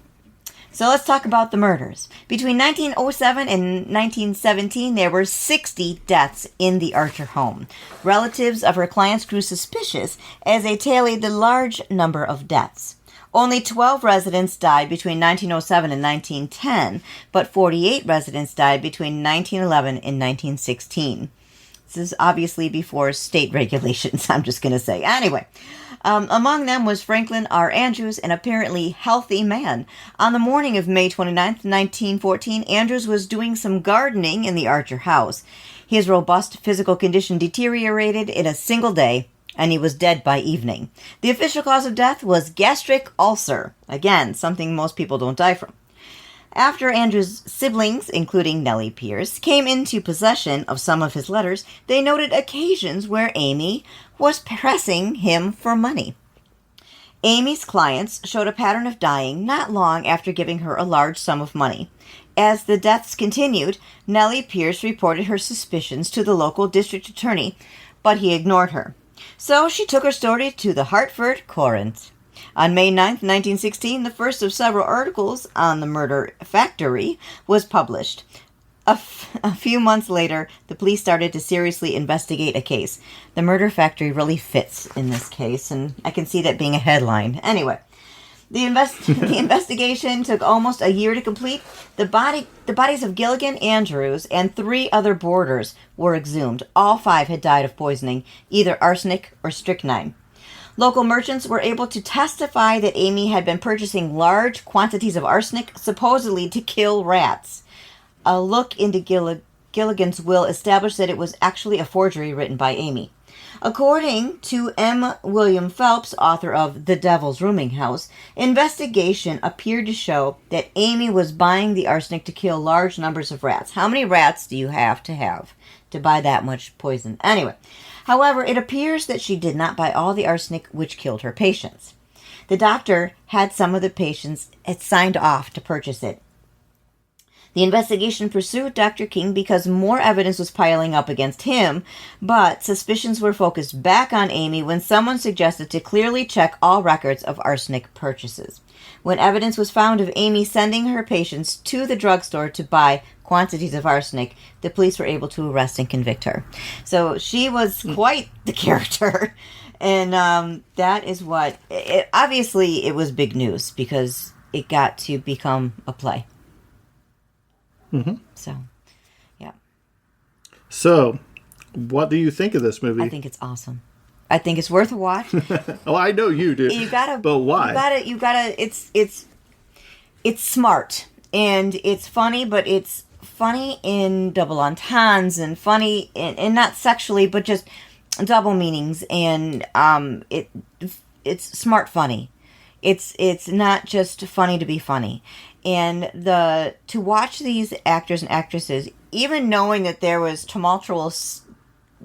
So let's talk about the murders. Between 1907 and 1917, there were 60 deaths in the Archer home. Relatives of her clients grew suspicious as they tallied the large number of deaths. Only 12 residents died between 1907 and 1910, but 48 residents died between 1911 and 1916. This is obviously before state regulations, I'm just going to say. Anyway, among them was Franklin R. Andrews, an apparently healthy man. On the morning of May 29th, 1914, Andrews was doing some gardening in the Archer house. His robust physical condition deteriorated in a single day, and he was dead by evening. The official cause of death was gastric ulcer. Again, something most people don't die from. After Andrews' siblings, including Nellie Pierce, came into possession of some of his letters, they noted occasions where Amy was pressing him for money. Amy's clients showed a pattern of dying not long after giving her a large sum of money. As the deaths continued, Nellie Pierce reported her suspicions to the local district attorney, but he ignored her. So she took her story to the Hartford Courant. On May 9, 1916, the first of several articles on the murder factory was published. A few months later, the police started to seriously investigate a case. The murder factory really fits in this case, and I can see that being a headline. Anyway, the investigation took almost a year to complete. The bodies of Gilligan, Andrews, and 3 other boarders were exhumed. All 5 had died of poisoning, either arsenic or strychnine. Local merchants were able to testify that Amy had been purchasing large quantities of arsenic, supposedly to kill rats. A look into Gilligan's will established that it was actually a forgery written by Amy. According to M. William Phelps, author of The Devil's Rooming House, investigation appeared to show that Amy was buying the arsenic to kill large numbers of rats. How many rats do you have to buy that much poison? Anyway, however, it appears that she did not buy all the arsenic which killed her patients. The doctor had some of the patients signed off to purchase it. The investigation pursued Dr. King because more evidence was piling up against him, but suspicions were focused back on Amy when someone suggested to clearly check all records of arsenic purchases. When evidence was found of Amy sending her patients to the drugstore to buy quantities of arsenic, the police were able to arrest and convict her. So she was quite the character, and that is what... obviously, it was big news because it got to become a play. Mm-hmm. So, yeah. So, what do you think of this movie? I think it's awesome. I think it's worth a watch. Oh, I know you do. You gotta, but why? You gotta. It's smart and it's funny, but it's funny in double entendres and funny and not sexually, but just double meanings. And it's smart funny. It's not just funny to be funny. And to watch these actors and actresses, even knowing that there was tumultuous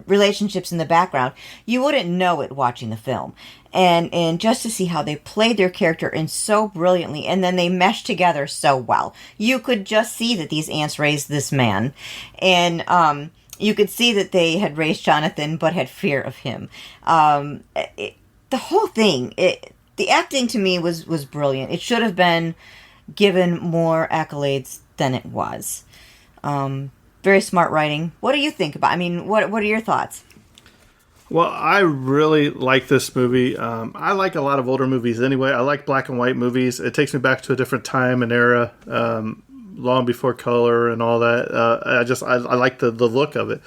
relationships in the background, you wouldn't know it watching the film. And just to see how they played their character in so brilliantly, and then they meshed together so well. You could just see that these aunts raised this man. And you could see that they had raised Jonathan, but had fear of him. the whole thing, the acting to me was brilliant. It should have been given more accolades than it was. Very smart writing. What do you think about? I mean, what are your thoughts? Well, I really like this movie. I like a lot of older movies anyway. I like black and white movies. It takes me back to a different time and era, long before color and all that. I like the look of it.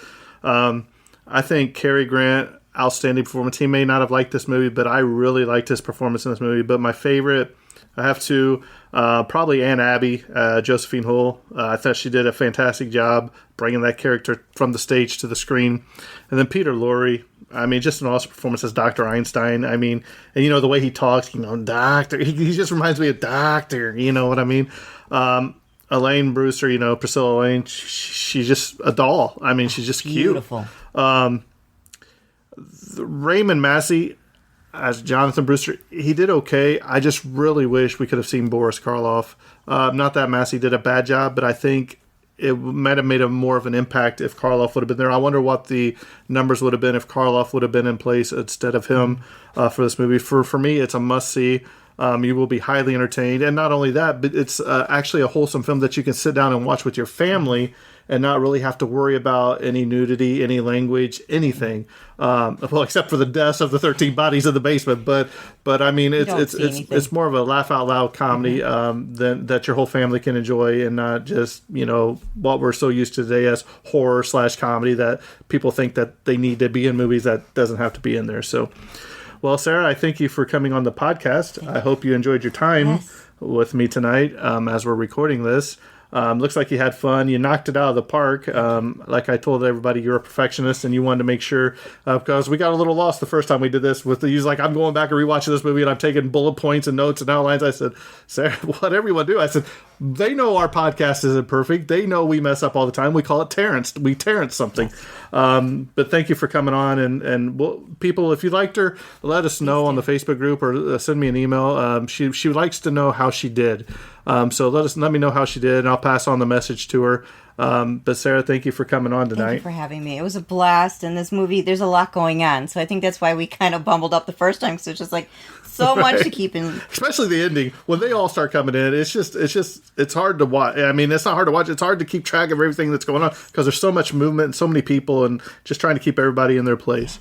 I think Cary Grant, outstanding performance. He may not have liked this movie, but I really liked his performance in this movie. But my favorite, I have to, probably Aunt Abby, Josephine Hull. I thought she did a fantastic job bringing that character from the stage to the screen. And then Peter Lorre, I mean, just an awesome performance as Dr. Einstein. I mean, and the way he talks, doctor, he just reminds me of Doctor, you know what I mean? Elaine Brewster, Priscilla Elaine, she's just a doll. I mean, she's just cute. Beautiful. Raymond Massey as Jonathan Brewster, he did okay. I just really wish we could have seen Boris Karloff. Not that Massey did a bad job, but I think it might have made more of an impact if Karloff would have been there. I wonder what the numbers would have been if Karloff would have been in place instead of him for this movie. For me, it's a must-see. You will be highly entertained. And not only that, but it's actually a wholesome film that you can sit down and watch with your family and not really have to worry about any nudity, any language, anything. Well, except for the deaths of the 13 bodies in the basement. But I mean, it's more of a laugh out loud comedy than that your whole family can enjoy, and not just what we're so used to today as horror / comedy that people think that they need to be in movies that doesn't have to be in there. So, well, Sarah, I thank you for coming on the podcast. I hope you enjoyed your time with me tonight as we're recording this. Looks like you had fun. You knocked it out of the park. Like I told everybody, you're a perfectionist, and you wanted to make sure, because we got a little lost the first time we did this. He's like, I'm going back and rewatching this movie, and I'm taking bullet points and notes and outlines. I said, Sarah, whatever you want to do. I said, they know our podcast isn't perfect. They know we mess up all the time. We call it Terrence. We Terrence something. But thank you for coming on. And people, if you liked her, let us know on the Facebook group or send me an email. She likes to know how she did. So let me know how she did, and I'll pass on the message to her. But Sarah, thank you for coming on tonight. Thank you for having me. It was a blast. And this movie, there's a lot going on. So I think that's why we kind of bumbled up the first time, because it's just like so much to keep in. Especially the ending. When they all start coming in, it's hard to watch. I mean, it's not hard to watch. It's hard to keep track of everything that's going on because there's so much movement and so many people, and just trying to keep everybody in their place.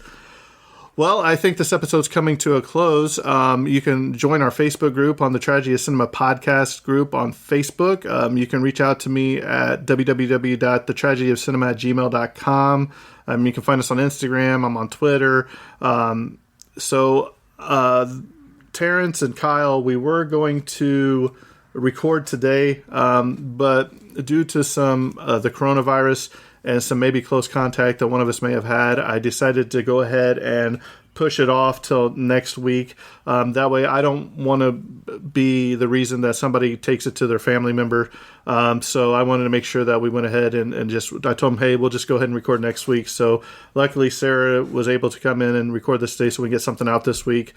Well, I think this episode's coming to a close. You can join our Facebook group on the Tragedy of Cinema podcast group on Facebook. You can reach out to me at www.thetragedyofcinema@gmail.com. You can find us on Instagram. I'm on Twitter. Terrence and Kyle, we were going to record today, but due to some the coronavirus and some maybe close contact that one of us may have had, I decided to go ahead and push it off till next week. That way I don't want to be the reason that somebody takes it to their family member. So I wanted to make sure that we went ahead and I told them, hey, we'll just go ahead and record next week. So luckily Sarah was able to come in and record this today so we can get something out this week.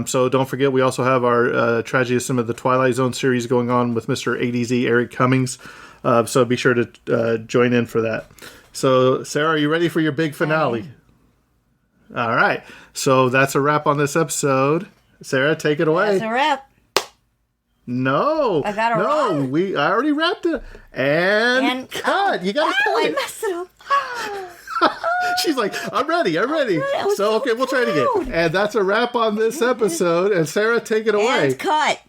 So don't forget, we also have our Tragedy of Cinema, the Twilight Zone series going on with Mr. ADZ Eric Cummings. So be sure to join in for that. So, Sarah, are you ready for your big finale? All right. So that's a wrap on this episode. Sarah, take it away. That's a wrap. No. I got it wrong. I already wrapped it. And cut. You got to cut I it. messed it up. She's like, I'm ready. So, okay, we'll try it again. And that's a wrap on this episode. And Sarah, take it away. And cut.